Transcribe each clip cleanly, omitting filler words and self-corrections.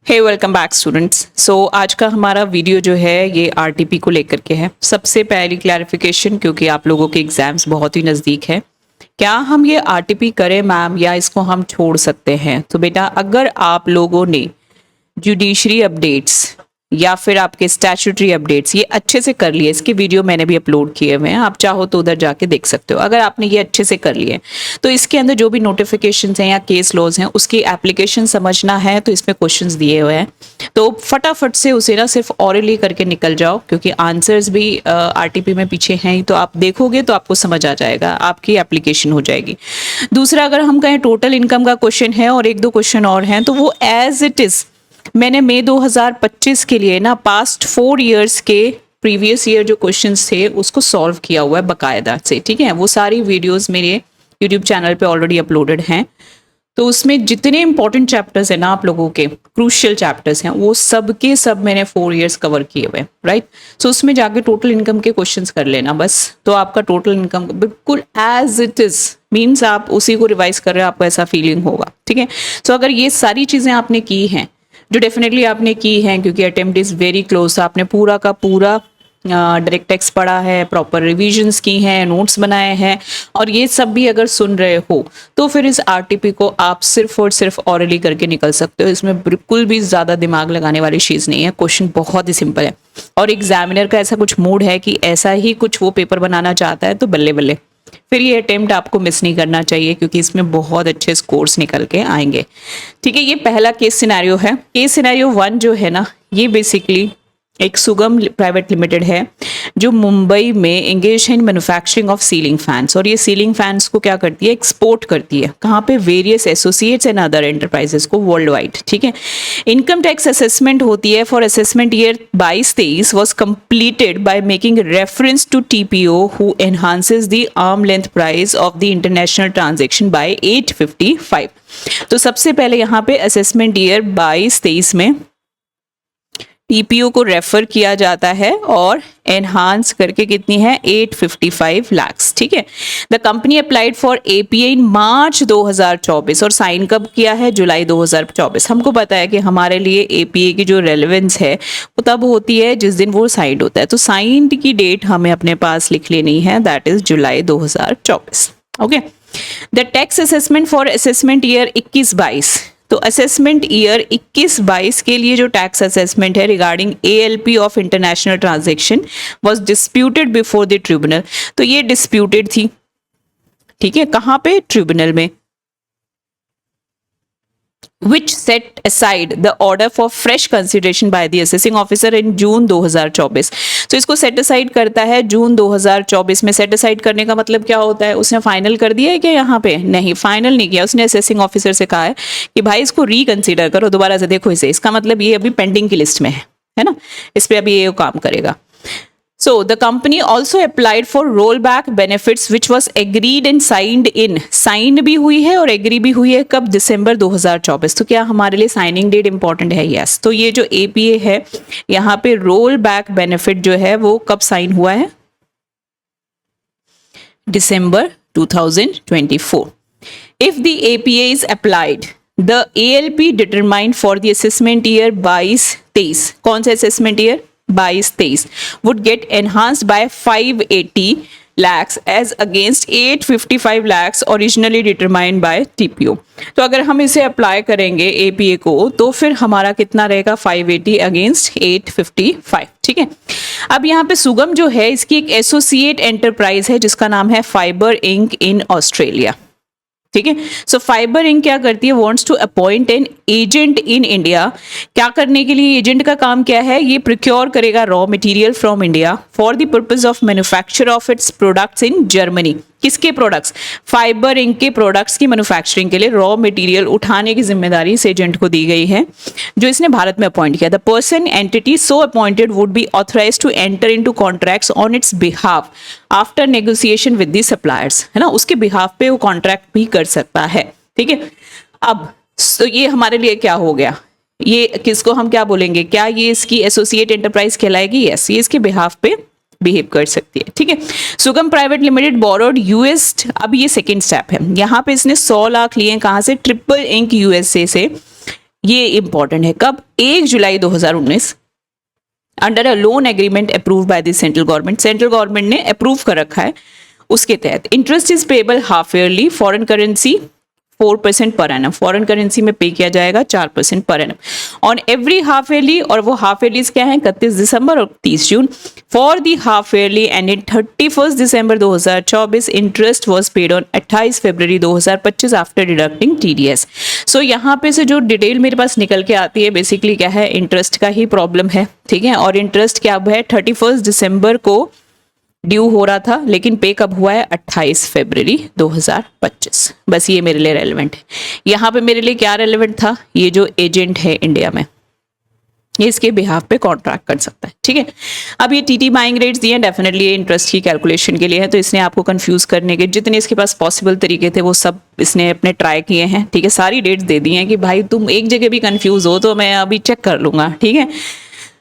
हे welcome back students. So आज का हमारा वीडियो जो है ये आरटीपी को लेकर के है। सबसे पहली क्लैरिफिकेशन, क्योंकि आप लोगों के एग्जाम्स बहुत ही नज़दीक है, क्या हम ये आरटीपी करें मैम या इसको हम छोड़ सकते हैं? तो बेटा, अगर आप लोगों ने जुडिशरी अपडेट्स या फिर आपके स्टैट्यूटरी अपडेट्स ये अच्छे से कर लिए, इसके वीडियो मैंने भी अपलोड किए हुए हैं, आप चाहो तो उधर जाके देख सकते हो। अगर आपने ये अच्छे से कर लिए तो इसके अंदर जो भी नोटिफिकेशंस हैं या केस लॉज हैं उसकी एप्लीकेशन समझना है तो इसमें क्वेश्चंस दिए हुए हैं, तो फटाफट से उसे ना सिर्फ ऑरली करके निकल जाओ, क्योंकि आंसर्स भी आरटीपी में पीछे हैं, तो आप देखोगे तो आपको समझ आ जाएगा, आपकी एप्लीकेशन हो जाएगी। दूसरा, अगर हम कहें टोटल इनकम का क्वेश्चन है और एक दो क्वेश्चन और हैं, तो वो एज इट इज मैंने मई 2025 के लिए ना पास्ट 4 इयर्स के प्रीवियस ईयर जो क्वेश्चंस थे उसको सॉल्व किया हुआ है बकायदा से। ठीक है, वो सारी वीडियोस मेरे यूट्यूब चैनल पे ऑलरेडी अपलोडेड हैं। तो उसमें जितने इंपॉर्टेंट चैप्टर्स हैं ना, आप लोगों के क्रूशियल चैप्टर्स हैं, वो सब के सब मैंने 4 इयर्स कवर किए हुए, राइट। सो उसमें जाके टोटल इनकम के क्वेश्चंस कर लेना बस, तो आपका टोटल इनकम बिल्कुल एज इट इज मीन्स आप उसी को रिवाइज कर रहे हो, आपको ऐसा फीलिंग होगा। ठीक है, सो अगर ये सारी चीजें आपने की हैं, जो डेफिनेटली आपने की हैं, क्योंकि अटेम्प्ट इज वेरी क्लोज, आपने पूरा का पूरा डायरेक्ट टेक्स्ट पढ़ा है, प्रॉपर रिविजन्स की हैं, नोट्स बनाए हैं, और ये सब भी अगर सुन रहे हो तो फिर इस आरटीपी को आप सिर्फ और सिर्फ ऑरली करके निकल सकते हो। इसमें बिल्कुल भी ज़्यादा दिमाग लगाने वाली चीज़ नहीं है, क्वेश्चन बहुत ही सिंपल है। और एग्जामिनर का ऐसा कुछ मूड है कि ऐसा ही कुछ वो पेपर बनाना चाहता है, तो बल्ले बल्ले फिर ये अटेम्प्ट आपको मिस नहीं करना चाहिए, क्योंकि इसमें बहुत अच्छे स्कोर्स निकल के आएंगे। ठीक है, ये पहला केस सिनेरियो है। केस सिनेरियो 1 जो है ना, ये बेसिकली एक सुगम प्राइवेट लिमिटेड है जो मुंबई में एंगेज है in manufacturing of ceiling fans, और ये सीलिंग फैंस को क्या करती है, एक्सपोर्ट करती है। कहाँ पे? Various associates and other enterprises को वर्ल्ड वाइड। ठीक है, इनकम टैक्स असेसमेंट होती है for assessment year 22-23 was completed by making reference to TPO who enhances the arm length price of the international transaction by 855। तो सबसे पहले यहाँ पे असेसमेंट ईयर 22-23 में टीपीओ को रेफर किया जाता है और एनहांस करके कितनी है, 855 लाख्स। ठीक है, the company applied for APA in March 2024 और साइन कब किया है, जुलाई 2024। हमको पता है कि हमारे लिए एपीए की जो रेलेवेंस है वो तब होती है जिस दिन वो साइंड होता है, तो साइंड की डेट हमें अपने पास लिख लेनी है, that is July 2024। Okay, the tax assessment for assessment year 21-22, तो असेसमेंट ईयर 21-22 के लिए जो टैक्स असेसमेंट है regarding ALP of international transaction was disputed before the tribunal. तो ये डिस्प्यूटेड थी, ठीक है, कहाँ पे? ट्रिब्यूनल में, which set aside the order for fresh consideration by the assessing officer in जून 2024। तो इसको सेट असाइड करता है जून 2024 में। सेट असाइड करने का मतलब क्या होता है? उसने फाइनल कर दिया है क्या? यहाँ पे नहीं, फाइनल नहीं किया। उसने असेसिंग ऑफिसर से कहा है कि भाई इसको रिकंसीडर करो, दोबारा से देखो इसे। इसका मतलब ये अभी पेंडिंग की लिस्ट में है ना, इस पे अभी ये काम करेगा। So the company also applied for rollback benefits which was agreed and signed in, sign भी हुई है और एग्री भी हुई है कब? दिसंबर 2024। तो क्या हमारे लिए साइनिंग डेट इंपॉर्टेंट है? यस। तो ये जो एपीए है यहाँ पे रोल बैक बेनिफिट जो है वो कब साइन हुआ है? दिसंबर 2024। If the APA is applied, the ALP determined for the assessment year 22-23, कौन सा assessment year? 22-23 would get enhanced by 580 lakhs as against 855 lakhs originally determined by TPO। तो अगर हम इसे अप्लाई करेंगे एपीए को तो फिर हमारा कितना रहेगा? 580 अगेंस्ट 855। ठीक है, अब यहाँ पे सुगम जो है इसकी एक एसोसिएट एंटरप्राइज है जिसका नाम है फाइबर इंक इन ऑस्ट्रेलिया। ठीक है, सो फाइबर इंक क्या करती है? Wants to appoint an agent in India. क्या करने के लिए? एजेंट का काम क्या है? ये प्रोक्योर करेगा raw material from India for the purpose of manufacture of its products in Germany. किसके प्रोडक्ट्स? फाइबर इंक के प्रोडक्ट्स की मैन्युफैक्चरिंग के लिए रॉ मटेरियल उठाने की जिम्मेदारी इस एजेंट को दी गई है जो इसने भारत में अपॉइंट किया। The person entity so appointed would be authorised to enter into contracts on its behalf after negotiation with the suppliers, है ना, उसके बिहाफ पे वो कॉन्ट्रैक्ट भी कर सकता है। ठीक है, अब तो ये हमारे लिए क्या हो गया? ये किसको हम क्या बोलेंगे? क्या ये इसकी एसोसिएट एंटरप्राइज कहलाएगी? यस, ये इसके बिहाफ पे बिहेव कर सकती है। ठीक है, Sugam private limited borrowed US. अब ये सेकंड स्टेप है, यहाँ पे इसने 100 लाख लिए कहाँ से? ट्रिपल इंक यूएसए से। ये इंपॉर्टेंट है, कब? 1 जुलाई 2019 under a loan agreement approve by the central government, central government ने अप्रूव कर रखा है, उसके तहत interest is payable half yearly, foreign currency 4% per annum, foreign currency में पे किया जाएगा 4% per annum on every half yearly, और वो हाफ ईयरलीज क्या है? 31 दिसंबर और 30 जून। For the half yearly ended 31 December 2024, interest was paid on 28 February 2025 after deducting TDS. So यहाँ पे से जो डिटेल मेरे पास निकल के आती है, बेसिकली क्या है? इंटरेस्ट का ही प्रॉब्लम है, ठीक है। और इंटरेस्ट क्या है? 31 दिसंबर को ड्यू हो रहा था, लेकिन पे कब हुआ है? 28 फरवरी 2025। बस ये मेरे लिए रेलेवेंट है। यहाँ पे मेरे लिए क्या रेलेवेंट था? ये जो एजेंट है इंडिया में, ये इसके बिहाफ पे कॉन्ट्रैक्ट कर सकता है, ठीक है। अब ये टीटी बाइंग रेट्स दिए, डेफिनेटली ये इंटरेस्ट की कैलकुलेशन के लिए है, तो इसने आपको कंफ्यूज करने के जितने इसके पास पॉसिबल तरीके थे वो सब इसने अपने ट्राई किए हैं, ठीक है। सारी डेट्स दे दी हैं कि भाई तुम एक जगह भी कंफ्यूज हो तो मैं अभी चेक कर लूंगा, ठीक है।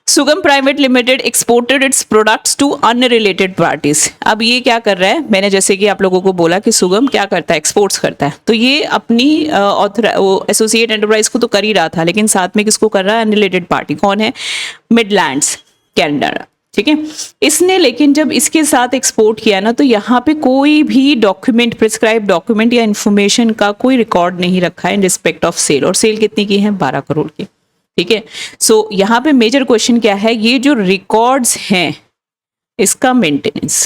Sugam private limited exported its products to unrelated parties. अब ये क्या कर रहा है? मैंने जैसे कि आप लोगों को बोला कि सुगम क्या करता है? एक्सपोर्ट्स करता है, तो ये अपनी एसोसिएट एंटरप्राइज को तो कर ही रहा था, लेकिन साथ में किसको कर रहा है? Unrelated party. कौन है? मिडलैंड्स कनाडा, ठीक है। इसने लेकिन जब इसके साथ एक्सपोर्ट किया ना, तो यहाँ पे कोई भी डॉक्यूमेंट, प्रिस्क्राइब डॉक्यूमेंट या इंफॉर्मेशन का कोई रिकॉर्ड नहीं रखा है इन रिस्पेक्ट ऑफ सेल, और सेल कितनी की है? 12 करोड़ की, ठीक है। सो यहाँ पे मेजर क्वेश्चन क्या है? ये जो रिकॉर्ड्स हैं इसका मेंटेनेंस,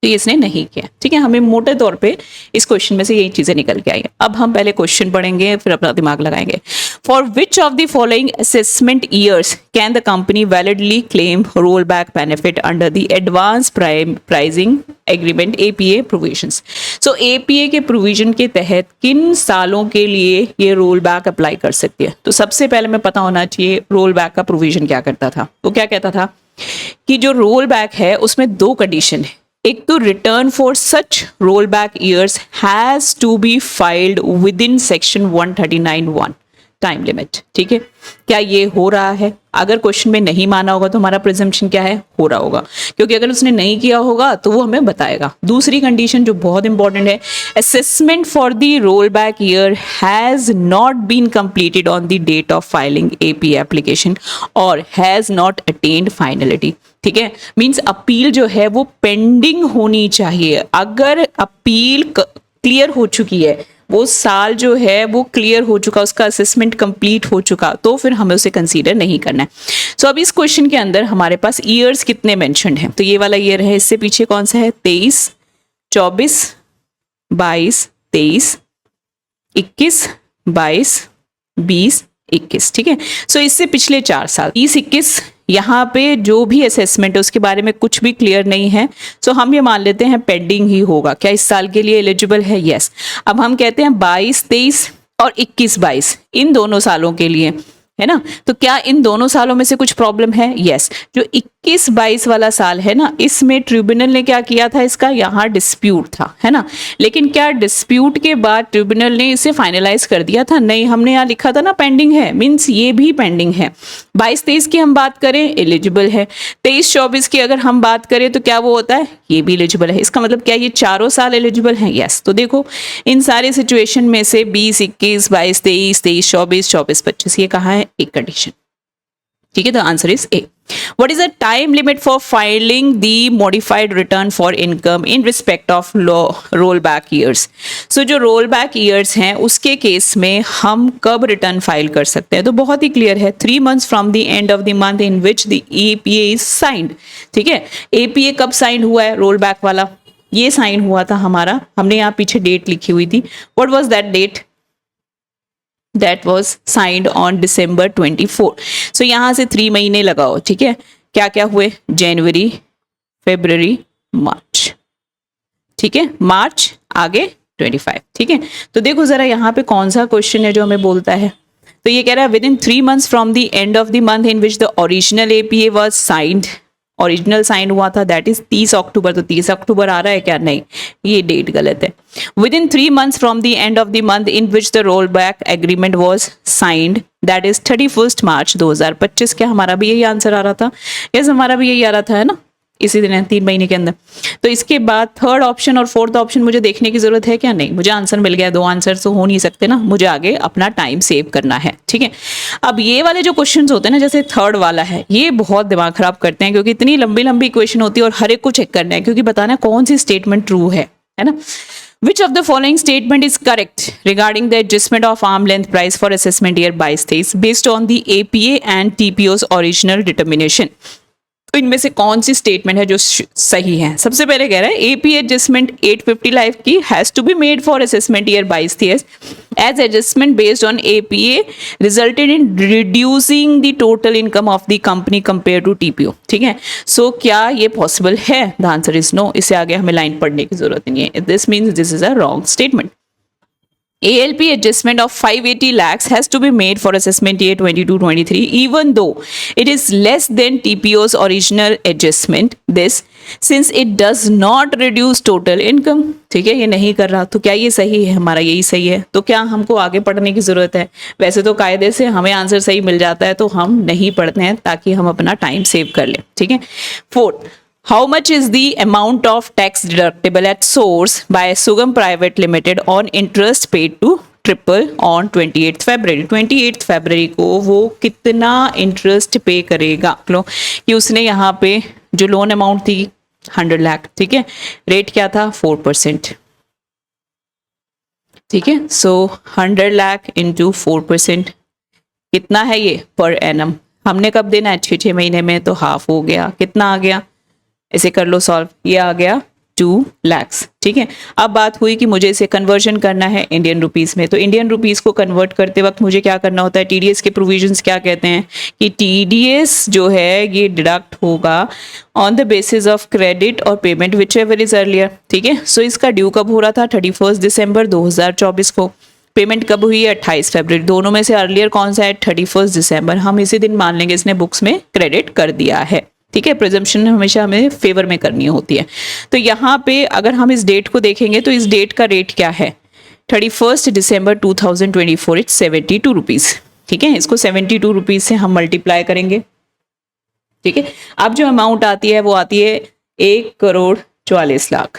तो ये इसने नहीं किया, ठीक है। हमें मोटे तौर पे इस क्वेश्चन में से यही चीजें निकल के आई है। अब हम पहले क्वेश्चन पढ़ेंगे, फिर अपना दिमाग लगाएंगे। For which of the following assessment years can the company validly claim roll back benefit under the advance pricing agreement APA provisions. So APA के प्रोविजन के तहत किन सालों के लिए ये रोल बैक अप्लाई कर सकती है? तो सबसे पहले में पता होना चाहिए रोल बैक का प्रोविजन क्या करता था। वो क्या कहता था कि जो रोल बैक है उसमें 2 कंडीशन है। एक तो return for such roll back years has to be filed with in section 139(1) time limit, ठीक है। क्या ये हो रहा है? अगर क्वेश्चन में नहीं माना होगा तो हमारा प्रिजम्पशन क्या है? हो रहा होगा, क्योंकि अगर उसने नहीं किया होगा तो वो हमें बताएगा। दूसरी कंडीशन जो बहुत इंपॉर्टेंट है, assessment for the roll back year has not been completed on the date of filing AP application और हैज नॉट अटेन्ड फाइनलिटी, ठीक है। मींस अपील जो है वो पेंडिंग होनी चाहिए। अगर अपील क्लियर हो चुकी है, वो साल जो है वो क्लियर हो चुका, उसका असेसमेंट कंप्लीट हो चुका, तो फिर हमें उसे कंसीडर नहीं करना है। सो अब इस क्वेश्चन के अंदर हमारे पास ईयर्स कितने मेंशन्ड हैं? तो ये वाला ईयर है, इससे पीछे कौन सा है? 23, 24, 22, 23, 21, 22, 20, 21, ठीक है। सो इससे पिछले 4 साल 20, 21 यहाँ पे जो भी असेसमेंट है उसके बारे में कुछ भी क्लियर नहीं है, सो हम ये मान लेते हैं पेंडिंग ही होगा। क्या इस साल के लिए एलिजिबल है? यस। अब हम कहते हैं 22, 23 और 21, 22 इन दोनों सालों के लिए, है ना। तो क्या इन दोनों सालों में से कुछ प्रॉब्लम है? यस। जो 21-22 वाला साल है ना, इसमें ट्रिब्यूनल ने क्या किया था? इसका यहाँ डिस्प्यूट था, है ना। लेकिन क्या डिस्प्यूट के बाद ट्रिब्यूनल ने इसे फाइनलाइज कर दिया था? नहीं, हमने यहाँ लिखा था ना पेंडिंग है, मीन्स ये भी पेंडिंग है। 22-23 की हम बात करें, एलिजिबल है। 23-24 की अगर हम बात करें तो क्या वो होता है? ये भी एलिजिबल है। इसका मतलब क्या ये चारों साल एलिजिबल हैं? यस। तो देखो इन सारे सिचुएशन में से 20, 21, 22, 23, 24, 25 ये कहाँ है? एक कंडीशन, ठीक है। तो answer is a. What is the time limit for filing the modified return for income in respect of rollback years? So जो rollback years हैं उसके केस में हम कब रिटर्न फाइल कर सकते हैं? तो बहुत ही क्लियर है, 3 months from the end of the month in which the APA is signed, ठीक है। APA कब साइन हुआ है? रोलबैक वाला ये साइन हुआ था हमारा, हमने यहाँ पीछे डेट लिखी हुई थी। What was that date? That was signed on December 24. So यहाँ से 3 महीने लगाओ, ठीक है। क्या क्या हुए? जनवरी, फरवरी, मार्च, ठीक है। मार्च आगे 25, ठीक है। तो देखो जरा यहाँ पे कौन सा क्वेश्चन है जो हमें बोलता है। तो ये कह रहा है with in 3 months from the end of the month in which the original APA was signed. Original sign हुआ था दैट इज 30 अक्टूबर। तो 30 अक्टूबर आ रहा है क्या? नहीं, ये डेट गलत है। With in 3 months from the end of the month in which the roll back agreement was signed that is 31 March 2025। क्या हमारा भी यही आंसर आ रहा था? यस, हमारा भी यही आ रहा था, है ना। इसी दिन है, 3 महीने के अंदर। तो इसके बाद थर्ड ऑप्शन और फोर्थ ऑप्शन मुझे देखने की जरूरत है क्या? नहीं, मुझे आंसर मिल गया। 2 आंसर तो हो नहीं सकते ना, मुझे आगे अपना टाइम सेव करना है। ठीक है, अब ये वाले जो क्वेश्चंस होते हैं ना, जैसे थर्ड वाला है, ये बहुत दिमाग खराब करते हैं, क्योंकि इतनी लंबी लंबी क्वेश्चन होती है और हर एक को चेक करना है, क्योंकि बताना है कौन सी स्टेटमेंट ट्रू है ना। Which of the following statement is correct regarding the adjustment of arm length price for assessment year 22-23 based on the APA and TPO's original determination? तो इनमें से कौन सी स्टेटमेंट है जो सही है? सबसे पहले कह रहा है एपी एडजस्टमेंट 850 लाइफ की has to be made for assessment year 22-23 as adjustment based on APA resulted in reducing the total income of the company compare to TPO. ठीक है, सो क्या ये पॉसिबल है? The answer is no. इससे आगे हमें line पढ़ने की जरूरत नहीं है। This means this is a wrong statement. ALP adjustment of 580 lakhs has to be made for assessment year 22-23 even though it is less than TPO's original adjustment, this since it does not reduce total income। ठीक है, ये नहीं कर रहा, तो क्या ये सही है? हमारा यही सही है। तो क्या हमको आगे पढ़ने की जरूरत है? वैसे तो कायदे से हमें आंसर सही मिल जाता है, तो हम नहीं पढ़ते हैं ताकि हम अपना टाइम सेव कर लें। ठीक है, fourth, how much is the amount of tax deductible at source by Sugam Private Limited on interest paid to triple on 28 फरवरी? 28 फरवरी को वो कितना इंटरेस्ट पे करेगा? लो कि उसने यहाँ पे जो लोन अमाउंट थी 100 लाख, ठीक है, रेट क्या था? 4%। ठीक है, सो 100 लाख इंटू 4% कितना है ये? Per annum. हमने कब देना है? 6 महीने में, तो हाफ हो गया। कितना आ गया? इसे कर लो सॉल्व, ये आ गया 2 lakhs। ठीक है, अब बात हुई कि मुझे इसे कन्वर्जन करना है इंडियन रुपीस में। तो इंडियन रुपीस को कन्वर्ट करते वक्त मुझे क्या करना होता है? टीडीएस के प्रोविजंस क्या कहते हैं कि टीडीएस जो है ये डिडक्ट होगा on the basis of credit और payment whichever is earlier. ठीक है, सो इसका ड्यू कब हो रहा था? 31 दिसंबर 2024 को। पेमेंट कब हुई है? 28 फरवरी। दोनों में से अर्लियर कौन सा है? 31 दिसंबर। हम इसी दिन मान लेंगे इसने बुक्स में क्रेडिट कर दिया है। ठीक है, प्रिजम्पशन हमेशा हमें फेवर में करनी होती है। तो यहाँ पे अगर हम इस डेट को देखेंगे तो इस डेट का रेट क्या है? 31 दिसंबर 2024, इट्स 72 रुपीज़। ठीक है, इसको 72 रुपीज़ से हम मल्टीप्लाई करेंगे। ठीक है, अब जो अमाउंट आती है वो आती है 1,44,00,000।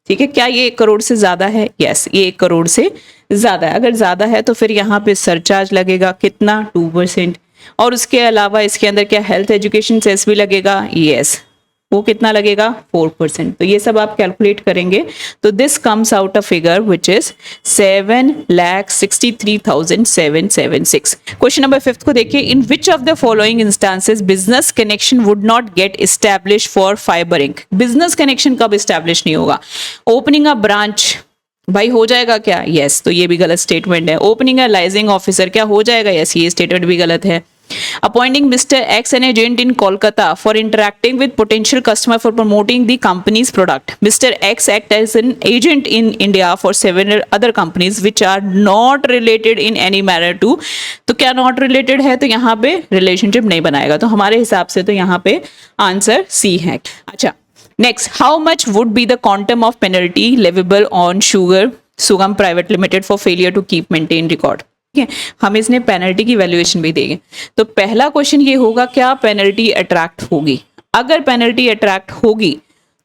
ठीक है, क्या ये 1 करोड़ से ज्यादा है? यस, ये 1 करोड़ से ज्यादा है। अगर ज्यादा है तो फिर यहाँ पे सरचार्ज लगेगा कितना? 2%। और उसके अलावा इसके अंदर क्या हेल्थ एजुकेशन सेस भी लगेगा? यस, वो कितना लगेगा? 4%। तो ये सब आप कैलकुलेट करेंगे तो this comes out a figure which is 7,63,776। Question number 5 को देखिए, in which of the following instances business connection would not get establish for Fiber Inc? Business connection कब एस्टैब्लिश नहीं होगा? ओपनिंग अ ब्रांच भाई हो जाएगा क्या? यस, तो ये भी गलत स्टेटमेंट है। ओपनिंग अ लाइजिंग ऑफिसर क्या हो जाएगा? यस, ये स्टेटमेंट भी गलत है। Appointing Mr X an agent in Kolkata for interacting with potential customer for promoting the company's product. Mr X act as an agent in India for several other companies which are not related in any manner to. तो क्या not related है? तो यहाँ पे relationship नहीं बनाएगा। तो हमारे हिसाब से तो यहाँ पे आंसर सी है। अच्छा, next, how much would be the quantum of penalty leviable on Sugam private limited for failure to keep maintain record? ठीक है, हम इसने पेनल्टी की वैल्यूएशन भी देंगे। तो पहला क्वेश्चन ये होगा, क्या पेनल्टी अट्रैक्ट होगी? अगर पेनल्टी अट्रैक्ट होगी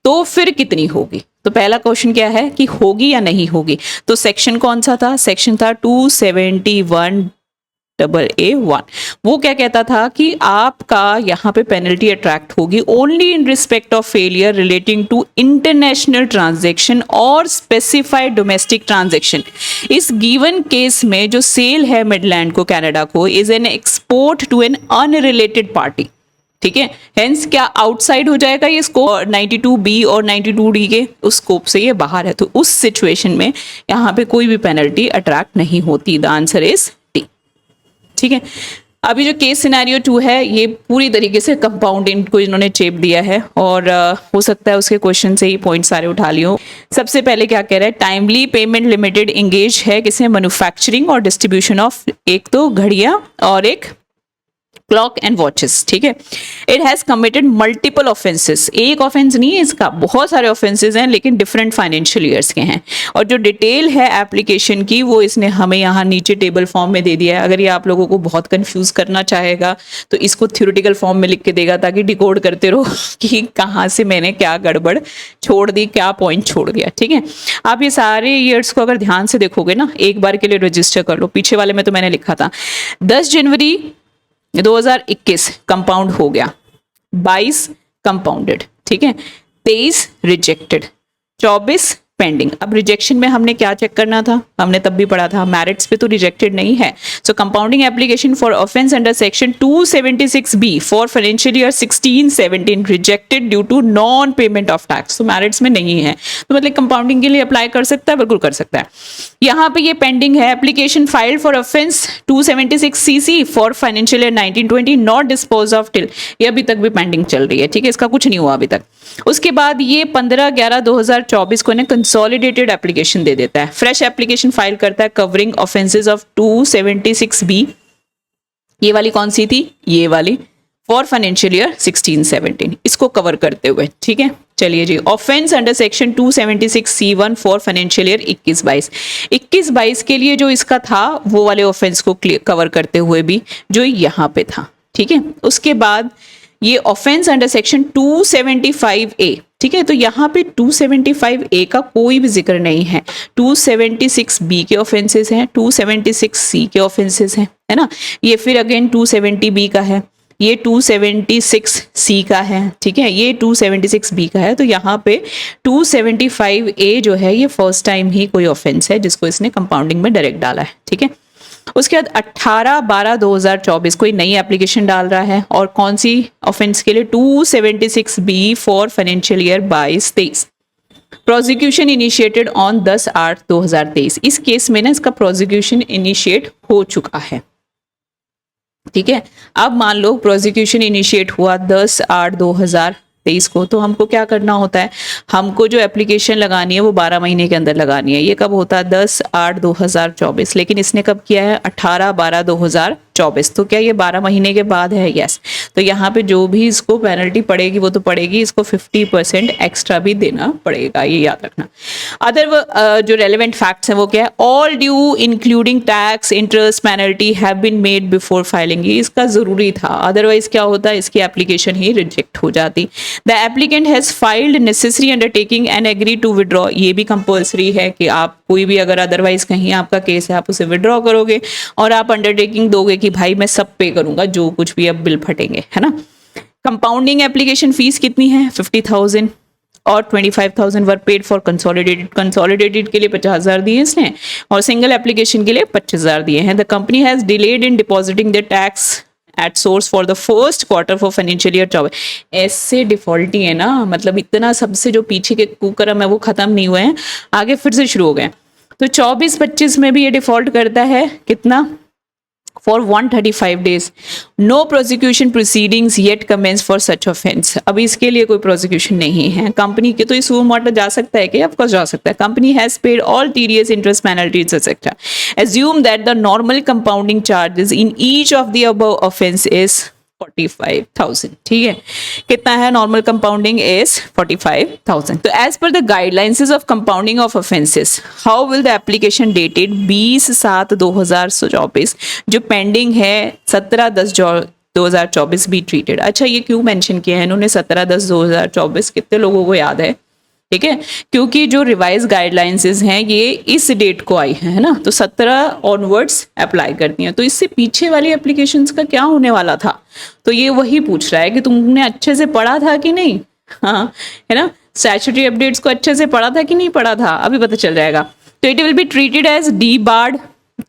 तो फिर कितनी होगी? तो पहला क्वेश्चन क्या है कि होगी या नहीं होगी? तो सेक्शन कौन सा था? सेक्शन था 271AA1। वो क्या कहता था कि आपका यहाँ पे पेनल्टी अट्रैक्ट होगी only in respect of failure relating to international transaction और स्पेसिफाइड डोमेस्टिक ट्रांजैक्शन। इस गिवन केस में जो सेल है मिडलैंड को कनाडा को is an export to an unrelated party. ठीक है, हेंस क्या आउटसाइड हो जाएगा ये स्कोप 92B और 92D के उस स्कोप से ये बाहर है। तो उस सिचुएशन में यहाँ पे कोई भी पेनल्टी अट्रैक्ट नहीं होती। The answer is D. ठीक है, अभी जो केस सिनेरियो 2 है ये पूरी तरीके से कंपाउंड इनको इन्होंने चेप दिया है और हो सकता है उसके क्वेश्चन से ही पॉइंट सारे उठा लियो। सबसे पहले क्या कह रहा है? टाइमली पेमेंट लिमिटेड इंगेज है किसमें? मैन्युफैक्चरिंग और डिस्ट्रीब्यूशन ऑफ एक तो घड़ियां और एक क्लॉक एंड वॉचेस, ठीक है। It has committed multiple offences, एक ऑफेंस नहीं है इसका, बहुत सारे ऑफेंसेस हैं लेकिन डिफरेंट फाइनेंशियल ईयर्स के हैं। और जो डिटेल है एप्लीकेशन की वो इसने हमें यहाँ नीचे टेबल फॉर्म में दे दिया है। अगर ये आप लोगों को बहुत कंफ्यूज करना चाहेगा तो इसको थ्योरेटिकल फॉर्म में लिख के देगा ताकि डिकोड करते रहो कि कहाँ से मैंने क्या गड़बड़ छोड़ दी, क्या पॉइंट छोड़ दिया, ठीक है। आप ये सारे ईयर्स को अगर ध्यान से देखोगे ना, एक बार के लिए रजिस्टर कर लो। पीछे वाले में तो मैंने लिखा था 10 जनवरी 2021 कंपाउंड हो गया, 22 कंपाउंडेड, ठीक है, 23 रिजेक्टेड, 24 पेंडिंग। अब रिजेक्शन में हमने क्या चेक करना था, हमने तब भी पढ़ा था मेरिट्स पे तो रिजेक्टेड नहीं है। So compounding application for offence under section 276B for financial year 16-17 rejected due to non payment of tax, तो मेरिट्स में नहीं है, तो मतलब कंपाउंडिंग के लिए अप्लाई कर सकता है, बिल्कुल कर सकता है। यहाँ पे ये पेंडिंग है, application filed for offence 276CC for financial year 1920 not dispose of till, ये अभी तक भी पेंडिंग चल रही है, ठीक है, इसका कुछ नहीं हुआ अभी तक। उसके बाद ये 15/11/2024 को कंसोलिडेटेड एप्लीकेशन दे देता है, फ्रेश एप्लीकेशन फाइल करता है कवरिंग ऑफेंसेस ऑफ 276B, ये वाली कौन सी थी, ये वाली, फॉर फाइनेंशियल ईयर 16-17, इसको कवर करते हुए, ठीक है। चलिए जी, offence under section 276C1 for financial year 21-22 के लिए जो इसका था वो वाले ऑफेंस को कवर करते हुए भी जो यहाँ पे था, ठीक है। उसके बाद ये ऑफेंस अंडर सेक्शन 275A, ठीक है, तो यहाँ पे 275A का कोई भी जिक्र नहीं है, 276B के ऑफेंसेस हैं, 276C के ऑफेंसेस हैं, है ना। ये फिर अगेन 270B का है, ये 276C का है, ठीक है, ये 276B का है। तो यहाँ पे 275A जो है ये फर्स्ट टाइम ही कोई ऑफेंस है जिसको इसने कंपाउंडिंग में डायरेक्ट डाला है, ठीक है। उसके बाद 18/12/2024 कोई नई एप्लीकेशन डाल रहा है, और कौन सी ऑफेंस के लिए, 276B for financial year 22-23, prosecution initiated on 10/8/2023। इस केस में ना इसका प्रोसिक्यूशन इनिशिएट हो चुका है, ठीक है। अब मान लो प्रोसिक्यूशन इनिशिएट हुआ 10/8/2023 को, तो हमको क्या करना होता है, हमको जो एप्लीकेशन लगानी है वो 12 महीने के अंदर लगानी है। ये कब होता है, 10/8/2024, लेकिन इसने कब किया है, 18/12/2024, तो क्या ये 12 महीने के बाद है, यस। तो यहाँ पे जो भी इसको पेनल्टी पड़ेगी वो तो पड़ेगी, इसको 50% एक्स्ट्रा भी देना पड़ेगा, ये याद रखना। अदर जो रेलिवेंट फैक्ट्स हैं वो क्या है, all due including tax interest penalty have been made before filing, ये इसका जरूरी था, अदरवाइज क्या होता है, इसकी एप्लीकेशन ही रिजेक्ट हो जाती। The applicant has filed necessary undertaking and agree to withdraw, ये भी कंपल्सरी है कि आप कोई भी अगर अदरवाइज कहीं आपका केस है आप उसे विड्रॉ करोगे और आप अंडरटेकिंग दोगे कि भाई मैं सब पे करूंगा जो कुछ भी अब बिल फटेंगे, है ना। कंपाउंडिंग एप्लीकेशन फीस कितनी है, 50,000 और 25,000 वर पेड फॉर कंसोलिडेटेड के लिए 50,000 दिए इसने, और सिंगल एप्लीकेशन के लिए 25,000 दिए हैं। The company has delayed in depositing the tax at source for the first quarter for financial year 24। ऐसे डिफॉल्ट ही है ना, मतलब इतना सबसे जो पीछे के कुकरम है वो खत्म नहीं हुए हैं, आगे फिर से शुरू हो गए। तो 24-25 में भी ये डिफॉल्ट करता है कितना, for 135 days। No prosecution proceedings yet commence for such offence, अभी इसके लिए कोई प्रोसिक्यूशन नहीं है कंपनी के, तो इस मामला जा सकता है कि ऑफकोर्स जा सकता है। Company has paid all TDS interest penalties etcetera, assume that the normal compounding charges in each of the above offence is 45,000, ठीक है। कितना है नॉर्मल कंपाउंडिंग इज 45,000। तो as per the guidelines of compounding of offences, how will the application dated 20/7/2024 जो pending है 17/10/2024 भी treated. अच्छा, ये क्यों मेंशन किया है इन्होंने 17/10/2024, कितने लोगों को याद है, ठीक है, क्योंकि जो रिवाइज गाइडलाइंस हैं ये इस डेट को आई है ना, तो 17 ऑनवर्ड्स अप्लाई करती हैं। तो इससे पीछे वाली एप्लीकेशंस का क्या होने वाला था, तो ये वही पूछ रहा है कि तुमने अच्छे से पढ़ा था कि नहीं, हाँ, है ना, स्टैट्यूटरी अपडेट्स को अच्छे से पढ़ा था कि नहीं पढ़ा था, अभी पता चल जाएगा। तो it will be treated as debarred,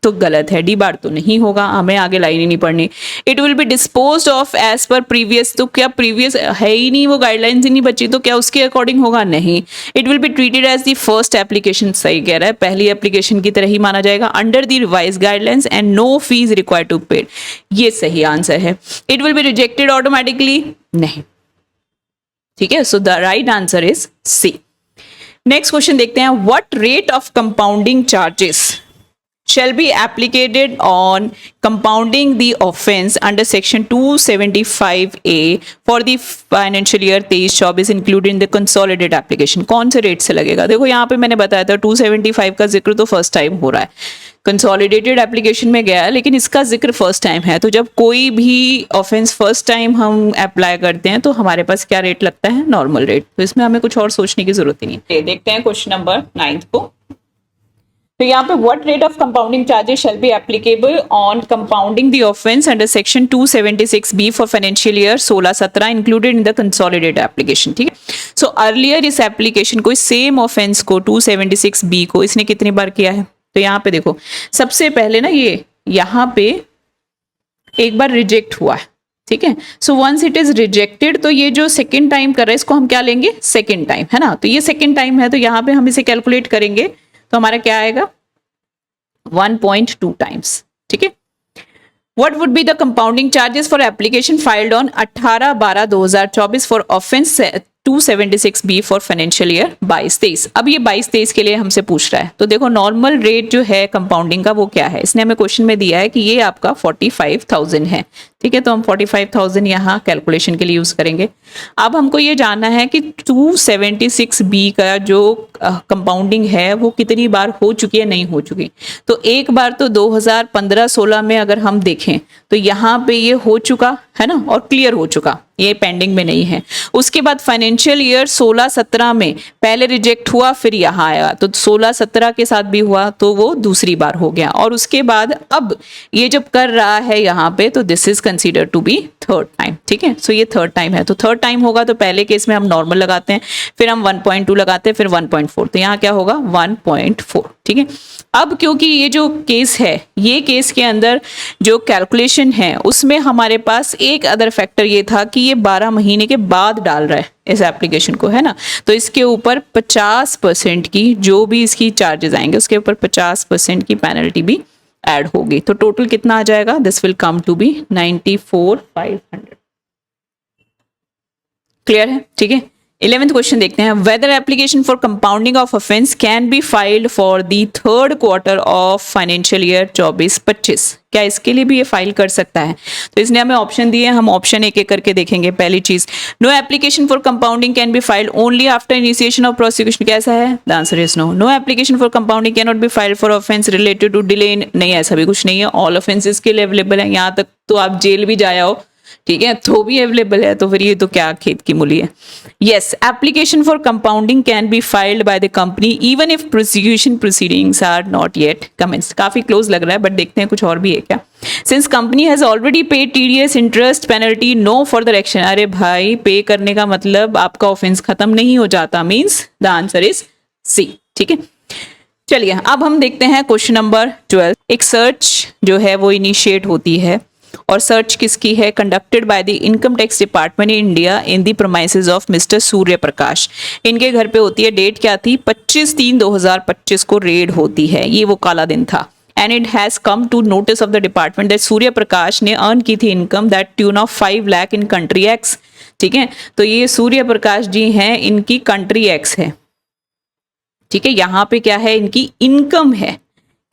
तो गलत है, डी बार तो नहीं होगा, हमें आगे लाइन ही नहीं पढ़नी। It will be disposed of as per previous, तो क्या प्रीवियस है ही नहीं, वो गाइडलाइंस ही नहीं बची, तो क्या उसके अकॉर्डिंग होगा, नहीं। It will be treated as the first application, सही कह रहा है, पहली एप्लीकेशन की तरह ही माना जाएगा, under the revise guidelines and no fees required to paid, ये सही आंसर है। It will be rejected automatically, नहीं, ठीक है। So the right answer is C. Next question देखते हैं, what rate of compounding charges shall be applied on compounding the offense under section 275A for the financial year 23-24 included in the consolidated application। कौन से rate से लगेगा? देखो यहाँ पे मैंने बताया था 275 का जिक्र तो फर्स्ट टाइम हो रहा है, कंसोलिडेटेड एप्लीकेशन में गया है, लेकिन इसका जिक्र फर्स्ट टाइम है। तो जब कोई भी ऑफेंस फर्स्ट टाइम हम अप्लाई करते हैं तो हमारे पास क्या रेट लगता है? Normal rate. तो इसमें हमें कुछ और सोचने की जरूरत ही नहीं। देखते हैं क्वेश्चन नंबर 9 को। तो यहाँ पे what rate of compounding charges shall be applicable on compounding the offence under section 276B for financial year 16-17 included in the consolidated application. ठीक है, सो अर्लियर इस एप्लीकेशन को, सेम ऑफेंस को 276B को इसने कितनी बार किया है? तो यहाँ पे देखो, सबसे पहले ना ये यहाँ पे एक बार रिजेक्ट हुआ है। ठीक है, so once it is rejected, तो ये जो सेकेंड टाइम कर रहा है इसको हम क्या लेंगे? सेकेंड टाइम, है ना। तो ये सेकेंड टाइम है, तो यहाँ पे हम इसे कैलकुलेट करेंगे तो हमारा क्या आएगा? 1.2 टाइम्स। ठीक है, What would be the compounding charges for application filed on 18/12/2024 for offense 276B for financial year 22-23? अब ये 22-23 के लिए हमसे पूछ रहा है। तो देखो नॉर्मल रेट जो है कंपाउंडिंग का वो क्या है, इसने हमें क्वेश्चन में दिया है कि ये आपका 45,000 है। ठीक है, तो हम 45,000 यहाँ कैलकुलेशन के लिए यूज करेंगे। अब हमको ये जानना है कि 276B का जो कंपाउंडिंग है वो कितनी बार हो चुकी है, नहीं हो चुकी। तो एक बार तो 2015-16 में अगर हम देखें तो यहाँ पे ये हो चुका है ना, और क्लियर हो चुका, ये पेंडिंग में नहीं है। उसके बाद फाइनेंशियल ईयर 16-17 में पहले रिजेक्ट हुआ, फिर यहाँ आया, तो 16-17 के साथ भी हुआ, तो वो दूसरी बार हो गया। और उसके बाद अब ये जब कर रहा है यहाँ पे, तो this is consider to be third time. ठीक है, सो ये थर्ड टाइम है। तो थर्ड टाइम होगा तो पहले केस में हम नॉर्मल लगाते हैं, फिर हम 1.2 लगाते हैं, फिर 1.4, तो यहाँ क्या होगा? 1.4। ठीक है, अब क्योंकि ये जो केस है, ये केस के अंदर जो कैलकुलेशन है उसमें हमारे पास एक अदर फैक्टर ये था कि ये 12 महीने के बाद डाल रहा है इस एप्लीकेशन को, है ना। तो इसके ऊपर 50% की जो भी इसकी चार्जेस आएंगे उसके ऊपर 50% की पेनल्टी भी ऐड होगी। तो टोटल कितना आ जाएगा? This will come to be 94,500। Clear है? ठीक है, 11th क्वेश्चन देखते हैं। Whether application for compounding of offence can be filed for the third quarter of financial year 24-25? क्या इसके लिए भी ये फाइल कर सकता है? तो इसने हमें ऑप्शन दिए, हम ऑप्शन एक एक करके देखेंगे। पहली चीज, no application for compounding can be filed only after initiation of prosecution. कैसा है? The answer is no. No application for compounding can not be filed for offence related to delay in. नहीं, ऐसा भी कुछ नहीं है, ऑल ऑफेंसेस के लिए अवेलेबल है। यहाँ तक तो आप जेल भी जाए हो, ठीक है, तो भी अवेलेबल है। तो फिर ये तो क्या खेत की मूली है। Yes, application for compounding can be filed by the company even if prosecution proceedings are not yet commenced. काफी क्लोज लग रहा है, बट देखते हैं कुछ और भी है क्या। Since company has already paid TDS interest penalty no further action. अरे भाई, पे करने का मतलब आपका ऑफेंस खत्म नहीं हो जाता, means the answer is C. ठीक है, चलिए अब हम देखते हैं क्वेश्चन नंबर 12। एक सर्च जो है वो इनिशिएट होती है, और सर्च किसकी है? Conducted by the income tax department in India in the premises of mister Surya Prakash. इनके घर पे होती है। डेट क्या थी? 25/3/2025 को रेड होती है। ये वो काला दिन था। And it has come to notice of the department that Surya Prakash ने अर्न की थी income that tune of 5 lakh in country X. ठीक है, तो ये सूर्य प्रकाश जी हैं, इनकी कंट्री एक्स है। ठीक है, यहाँ पे क्या है? इनकी इनकम है,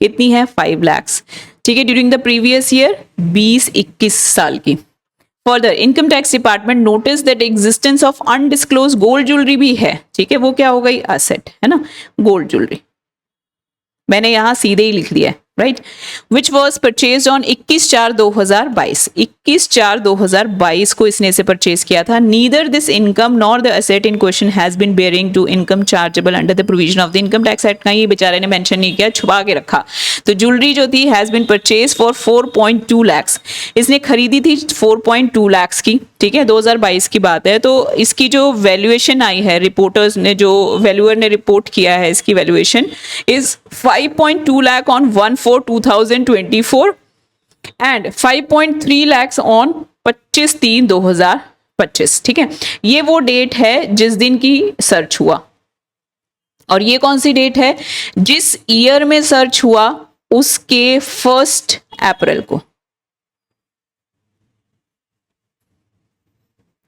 कितनी है? 5 lakhs। ठीक है, ड्यूरिंग द प्रीवियस ईयर 20-21 साल की। Further income tax department notice that existence of undisclosed gold jewellery भी है। ठीक है, वो क्या हो गई? एसेट, है ना, गोल्ड ज्वेलरी। मैंने यहां सीधे ही लिख दिया है, right. Which was purchase on 21/4/2022। 21/4/2022 को इसने इसे परचेज किया था। Neither this income nor the asset in question has been bearing to income chargeable under the provision of the income tax act. का ये बेचारे ने मेंशन नहीं किया, छुपा के रखा। तो ज्वेलरी जो थी has been purchase for 4.2 lakhs। इसने खरीदी थी 4.2 lakhs की। ठीक है, 2022 की बात है। तो इसकी जो वैल्यूएशन आई है, रिपोर्टर्स ने, जो वैल्यूअर ने रिपोर्ट किया है, इसकी valuation is 5.2 lakh on 1/4/2024 and 5.3 lakhs on 25/3/2025। ठीक है, ये वो डेट है जिस दिन की सर्च हुआ। और ये कौन सी डेट है? जिस ईयर में सर्च हुआ उसके 1 अप्रैल को।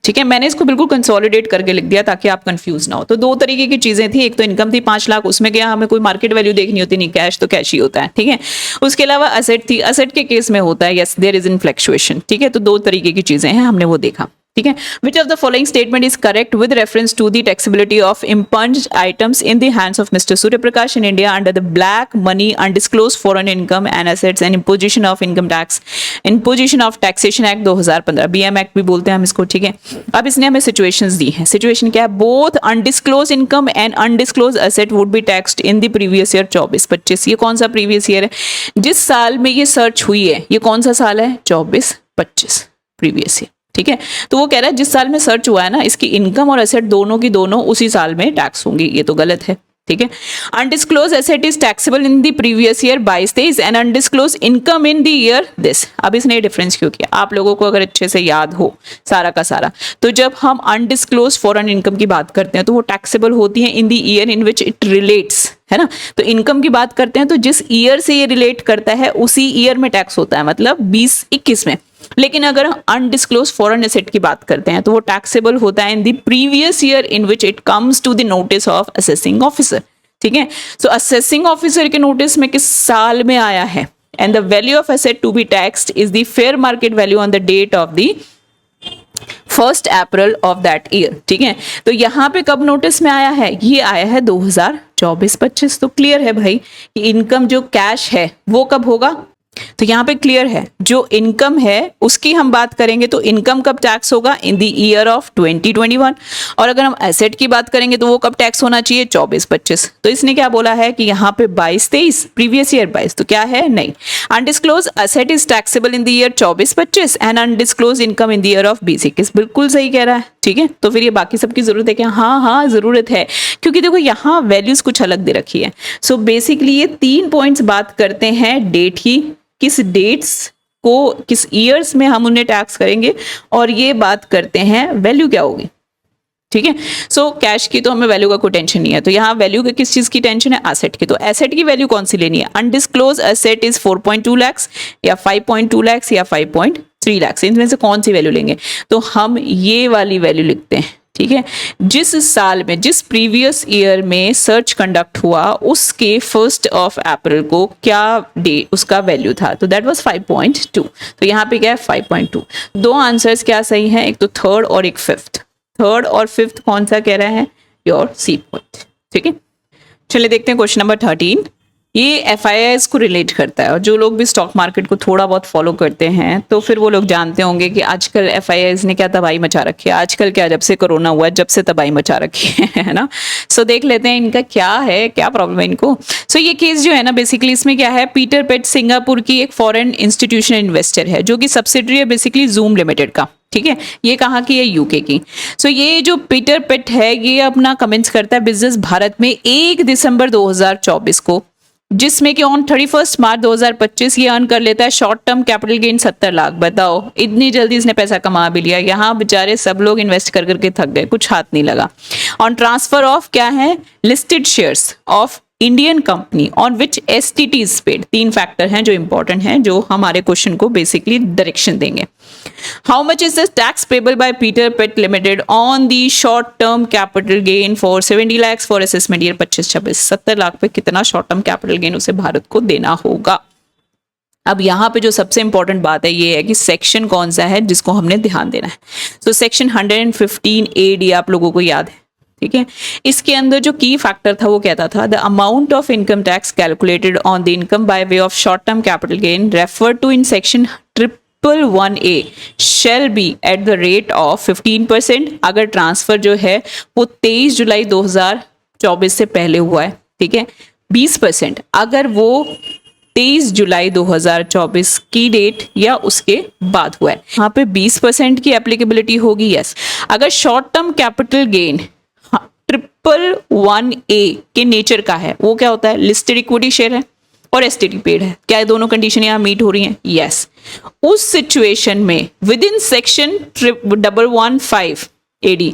ठीक है, मैंने इसको बिल्कुल कंसोलिडेट करके लिख दिया ताकि आप कंफ्यूज ना हो। तो दो तरीके की चीजें थी, एक तो इनकम थी 5 लाख, उसमें क्या हमें कोई मार्केट वैल्यू देखनी होती नहीं, कैश तो कैश ही होता है, ठीक है। उसके अलावा असेट थी, असेट के केस में होता है yes there is in fluctuation, ठीक है। तो दो तरीके की चीजें हैं, हमने वो देखा, ठीक है। Which of the following statement is correct with reference to the taxability of impunged items in the hands of mister Surya Prakash in India under the black money undisclosed foreign income and assets and imposition of income tax, imposition of taxation act 2015, BM act भी बोलते हैं हम इसको, ठीक है। अब इसने हमें सिचुएशंस दी हैं। सिचुएशन क्या है? Both undisclosed income and undisclosed asset would be taxed in the previous year 24-25। ये कौन सा प्रीवियस ईयर है? जिस साल में ये सर्च हुई है, ये कौन सा साल है? 24-25 प्रीवियस ईयर, ठीक है। तो वो कह रहा है जिस साल में सर्च हुआ है ना, इसकी इनकम और एसेट दोनों की दोनों उसी साल में टैक्स होंगी। ये तो गलत है, ठीक है। Undisclosed asset is taxable in the previous year 22-23 and undisclosed income in the year this. अब इसने डिफरेंस क्यों किया? आप लोगों को अगर अच्छे से याद हो सारा का सारा, तो जब हम अनडिस्क्लोज फॉरेन इनकम की बात करते हैं तो वो टैक्सेबल होती है in the year in which it relates, है ना। तो इनकम की बात करते हैं तो जिस ईयर से ये रिलेट करता है उसी ईयर में टैक्स होता है, मतलब 20-21 में। लेकिन अगर अनडिस्क्लोज फॉरेन एसेट की बात करते हैं तो वो टैक्सेबल होता है in the previous year in which it comes to the notice of assessing officer, ठीक है। सो असेसिंग ऑफिसर के नोटिस में किस साल में आया है, and the value of asset to be taxed is the fair market value on the date of the 1 April of that year, ठीक है। तो यहाँ पे कब नोटिस में आया है? ये आया है 2024-25। तो क्लियर है भाई कि इनकम जो कैश है वो कब होगा? तो यहाँ पे क्लियर है, जो इनकम है उसकी हम बात करेंगे तो इनकम कब टैक्स होगा? In the year of 2021। और अगर हम एसेट की बात करेंगे तो वो कब टैक्स होना चाहिए? 24-25। तो इसने क्या बोला है कि यहाँ पे 22-23 प्रीवियस ईयर 22, तो क्या है? नहीं। Undisclosed asset is taxable in the year 24-25 and undisclosed income in the year of 20-21। बिल्कुल सही कह रहा है, ठीक है। तो फिर ये बाकी सबकी जरूरत है क्या? हाँ हाँ जरूरत है, क्योंकि देखो यहाँ वैल्यूज कुछ अलग दे रखी है। सो बेसिकली ये 3 पॉइंट्स बात करते हैं डेट की, किस डेट्स को किस ईयर्स में हम उन्हें टैक्स करेंगे, और ये बात करते हैं वैल्यू क्या होगी, ठीक है। सो कैश की तो हमें वैल्यू का कोई टेंशन नहीं है, तो यहाँ वैल्यू के किस चीज की टेंशन है? एसेट की। तो एसेट की वैल्यू कौन सी लेनी है? अनडिस्क्लोज एसेट इज 4.2 लाख या 5.2 लाख या 5.3 लाख, इनमें से कौन सी वैल्यू लेंगे? तो हम ये वाली वैल्यू लिखते हैं, ठीक है। जिस साल में, जिस प्रीवियस ईयर में सर्च कंडक्ट हुआ उसके 1 अप्रैल को क्या डेट उसका वैल्यू था, तो दैट वाज 5.2। तो यहाँ पे क्या है? 5.2। दो आंसर्स क्या सही हैं? एक तो थर्ड और एक फिफ्थ। थर्ड और फिफ्थ कौन सा कह रहा है? योर सी पॉइंट, ठीक है। चलिए देखते हैं क्वेश्चन नंबर 13। ये एफआईआईस को रिलेट करता है, और जो लोग भी स्टॉक मार्केट को थोड़ा बहुत फॉलो करते हैं तो फिर वो लोग जानते होंगे कि आजकल एफआईआईस ने क्या तबाही मचा रखी है। आजकल क्या, जब से कोरोना हुआ है जब से तबाही मचा रखी है ना। सो देख लेते हैं इनका क्या है, क्या प्रॉब्लम है इनको। सो ये केस जो है ना, बेसिकली इसमें क्या है, पीटर पेट सिंगापुर की एक फॉरेन इंस्टीट्यूशनल इन्वेस्टर है जो कि सब्सिडरी है बेसिकली जूम लिमिटेड का, ठीक है। ये कहाँ की है? यूके की। सो ये जो पीटर पेट है ये अपना कमेंट्स करता है बिजनेस भारत में 1 दिसंबर 2024 को, जिसमें कि ऑन 31 मार्च 2025 ये अर्न कर लेता है short term capital gain 70 lakh. बताओ इतनी जल्दी इसने पैसा कमा भी लिया। यहाँ बेचारे सब लोग इन्वेस्ट कर करके थक गए, कुछ हाथ नहीं लगा। ऑन ट्रांसफर ऑफ क्या है? Listed shares of Indian company on which STT is paid. 3 factor हैं जो इंपॉर्टेंट हैं, जो हमारे क्वेश्चन को बेसिकली डायरेक्शन देंगे। How much is the tax payable by Peter pet limited on the short term capital gain for 70 lakh for assessment year 25-26। 70 lakh पे कितना short term capital gain उसे भारत को देना होगा। अब यहाँ पे जो सबसे इंपॉर्टेंट बात है ये है कि सेक्शन कौन सा है जिसको हमने ध्यान देना है। तो सेक्शन 115A आप लोगों को याद है, ठीक है। इसके अंदर जो की फैक्टर था वो कहता था the amount of income tax calculated on the income by way of short term capital gain refer to in section 111A shall be at the rate of 15%। अगर ट्रांसफर जो है वो 23 जुलाई 2024 से पहले हुआ है, ठीक है। 20% अगर वो 23 जुलाई 2024 की डेट या उसके बाद हुआ है, यहाँ पे 20% की एप्लीकेबिलिटी होगी। यस, अगर short term capital gain 111A के नेचर का है, वो क्या होता है? लिस्टेड इक्विटी शेयर है और एसटीटी पेड है। क्या दोनों कंडीशन यहाँ मीट हो रही हैं? यस। उस सिचुएशन में विद इन सेक्शन 115AD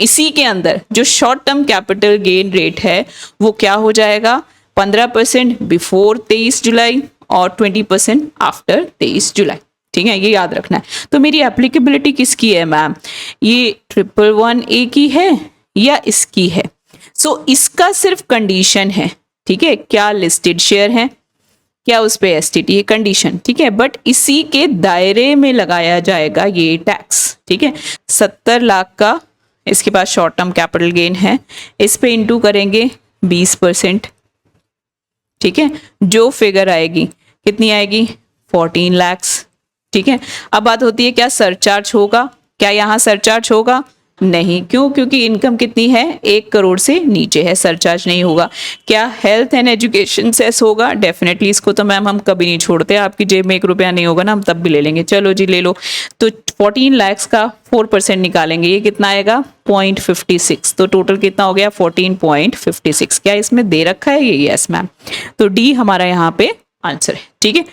इसी के अंदर जो short term capital gain rate है वो क्या हो जाएगा? 15% बिफोर 23 जुलाई और 20% आफ्टर 23 जुलाई। ठीक है, ये याद रखना है। तो मेरी एप्लीकेबिलिटी किसकी है मैम, ये 111A की है या इसकी है। सो इसका सिर्फ कंडीशन है, ठीक है, क्या लिस्टेड शेयर है, क्या उस पे एसटीटी है, कंडीशन, ठीक है, बट इसी के दायरे में लगाया जाएगा ये टैक्स, ठीक है। 70 लाख का इसके पास शॉर्ट टर्म कैपिटल गेन है, इस पे इंटू करेंगे 20%, ठीक है, जो फिगर आएगी कितनी आएगी 14 lakhs, ठीक है। अब बात होती है क्या सरचार्ज होगा, क्या यहाँ सरचार्ज होगा, नहीं, क्यों, क्योंकि इनकम कितनी है 1 करोड़ से नीचे है, सरचार्ज नहीं होगा। क्या हेल्थ एंड एजुकेशन सेस होगा, डेफिनेटली, इसको तो मैम हम कभी नहीं छोड़ते, आपकी जेब में 1 रुपया नहीं होगा ना, हम तब भी ले लेंगे, चलो जी ले लो। तो 14 lakhs का 4% निकालेंगे, ये कितना आएगा 0.56, तो टोटल कितना हो गया 14.56। क्या इसमें दे रखा है ये, यस मैम, तो डी हमारा यहाँ पे आंसर है, ठीक है।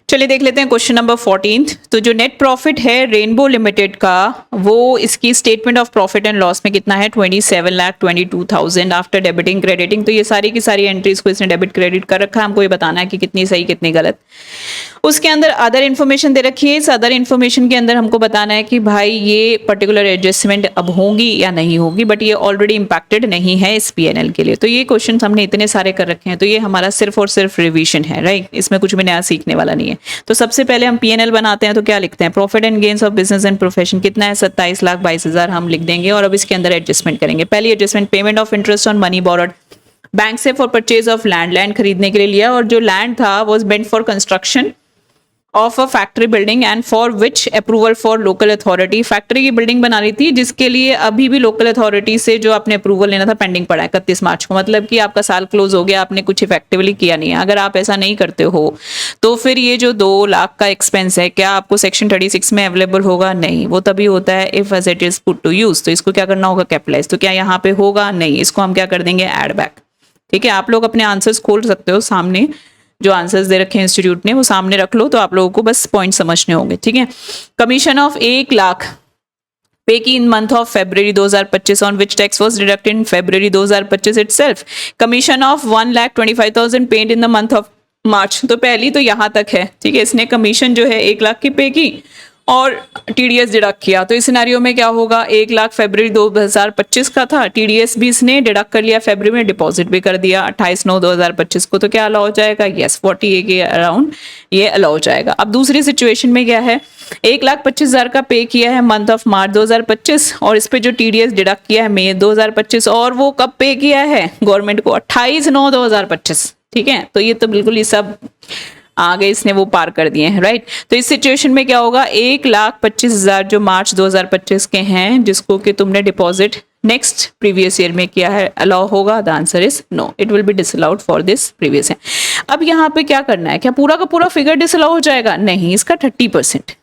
चलिए देख लेते हैं क्वेश्चन नंबर 14। तो जो नेट प्रॉफिट है रेनबो लिमिटेड का, वो इसकी statement of profit and loss में कितना है 27,22,000 आफ्टर डेबिटिंग क्रेडिटिंग। तो ये सारी की सारी एंट्रीज को इसने डेबिट क्रेडिट कर रखा है, हमको ये बताना है कि कितनी सही कितनी गलत। उसके अंदर अदर इन्फॉर्मेशन दे रखी है, इस अदर इन्फॉर्मेशन के अंदर हमको बताना है कि भाई ये पर्टिकुलर एडजस्टमेंट अब होंगी या नहीं होगी, बट ये ऑलरेडी इंपैक्टेड नहीं है इस पीएनएल के लिए। तो ये क्वेश्चन हमने इतने सारे कर रखे हैं, तो ये हमारा सिर्फ और सिर्फ रिवीजन है, राइट, इसमें कुछ भी नया सीखने वाला नहीं है। तो सबसे पहले हम पीएनएल बनाते हैं, तो क्या लिखते हैं, profit and gains of business and profession कितना है 27,22,000 हम लिख देंगे, और अब इसके अंदर एडजस्टमेंट करेंगे। पहली adjustment, payment of interest on money borrowed bank से for purchase of land, land खरीदने के लिए लिया, और जो लैंड था was meant for construction of a factory building and for which approval for local authority. Factory की बिल्डिंग बना रही थी जिसके लिए अभी भी लोकल अथॉरिटी से जो आपने अप्रूवल लेना था पेंडिंग पड़ा है 31 मार्च को, मतलब कि आपका साल क्लोज हो गया, आपने कुछ इफेक्टिवली किया नहीं है। अगर आप ऐसा नहीं करते हो तो फिर ये जो 2 लाख का एक्सपेंस है, क्या आपको सेक्शन 36 में अवेलेबल होगा, नहीं, वो तभी होता है if asset is put to use. तो इसको क्या करना होगा, कैपिटलाइज। तो क्या यहाँ पे होगा, नहीं, इसको हम क्या कर देंगे, एड बैक, ठीक है। आप लोग अपने आंसर्स खोल सकते हो, सामने जो आंसर्स दे रखे हैं इंस्टीट्यूट ने वो सामने रख लो, तो आप लोगों को बस पॉइंट समझने होंगे, ठीक है। कमीशन ऑफ 1 लाख पे की इन month of February 2025 on which tax was deducted in February 2025 itself. Commission of 1,25,000 paid in the month of March. तो पहली तो यहाँ तक है, ठीक है, इसने कमीशन जो है 1 लाख की पे की और टीडीएस डिडक्ट किया। तो इस सिनेरियो में क्या होगा, 1 लाख फरवरी 2025 का था, टीडीएस भी इसने डिडक्ट कर लिया, फरवरी में डिपॉजिट भी कर दिया 28/9/2025 को। तो क्या अलाउ हो जाएगा, यस, 40 के अराउंड ये अलाउ हो जाएगा। अब दूसरी सिचुएशन में क्या है, 1,25,000 का पे किया है मंथ ऑफ मार्च 2025 और इस पे जो टीडीएस डिडक्ट किया है मई 2025, और वो कब पे किया है गवर्नमेंट को, 28/9/2025, ठीक है। तो ये तो बिल्कुल ये सब आगे इसने वो पार कर दिए हैं, राइट। तो इस सिचुएशन में क्या होगा, 1,25,000 जो मार्च 2025 के हैं जिसको कि तुमने डिपॉजिट नेक्स्ट प्रीवियस ईयर में किया है, अलाउ होगा, the answer is no, it will be disallowed for this previous year. अब यहाँ पे क्या करना है, क्या पूरा का पूरा फिगर डिसअलाउ हो जाएगा, नहीं, इसका 30%,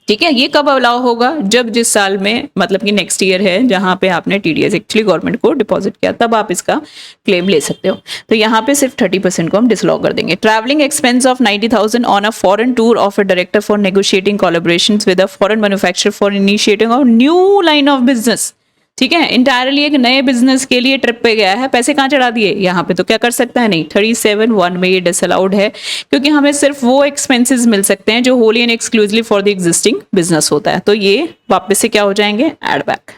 ठीक है। ये कब अलाउ होगा, जब जिस साल में, मतलब कि नेक्स्ट ईयर है जहां पे आपने टीडीएस एक्चुअली गवर्नमेंट को डिपॉजिट किया, तब आप इसका क्लेम ले सकते हो। तो यहाँ पे सिर्फ 30% को हम डिसअलाउ कर देंगे। Travelling expense of 90,000 on a foreign tour of a director for negotiating collaborations with a foreign manufacturer for initiating of new line of business, ठीक है, इंटायरली एक नए बिजनेस के लिए ट्रिप पे गया है, पैसे कहाँ चढ़ा दिए यहाँ पे, तो क्या कर सकता है, नहीं, 37(1) में ये डिसअलाउड है, क्योंकि हमें सिर्फ वो एक्सपेंसेस मिल सकते हैं जो Holi and exclusively for the existing business होता है। तो ये वापस से क्या हो जाएंगे, एड बैक,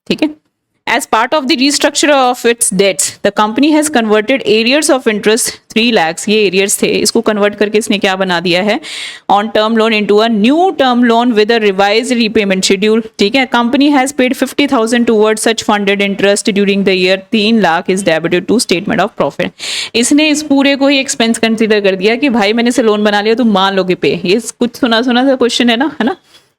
ठीक है। As part of the restructure of its debts, the company has converted arrears of interest 3 lakhs, ये arrears थे, इसको convert करके इसने क्या बना दिया है, on term loan into a new term loan with a revised repayment schedule, ठीक है। Company has paid 50,000 towards such funded interest during the year, 3 lakh is debited to statement of profit। इसने इस पूरे को ही expense consider कर दिया कि भाई मैंने से लोन बना लिया, तुम मान लोगे पे। ये कुछ सुना सा क्वेश्चन है ना,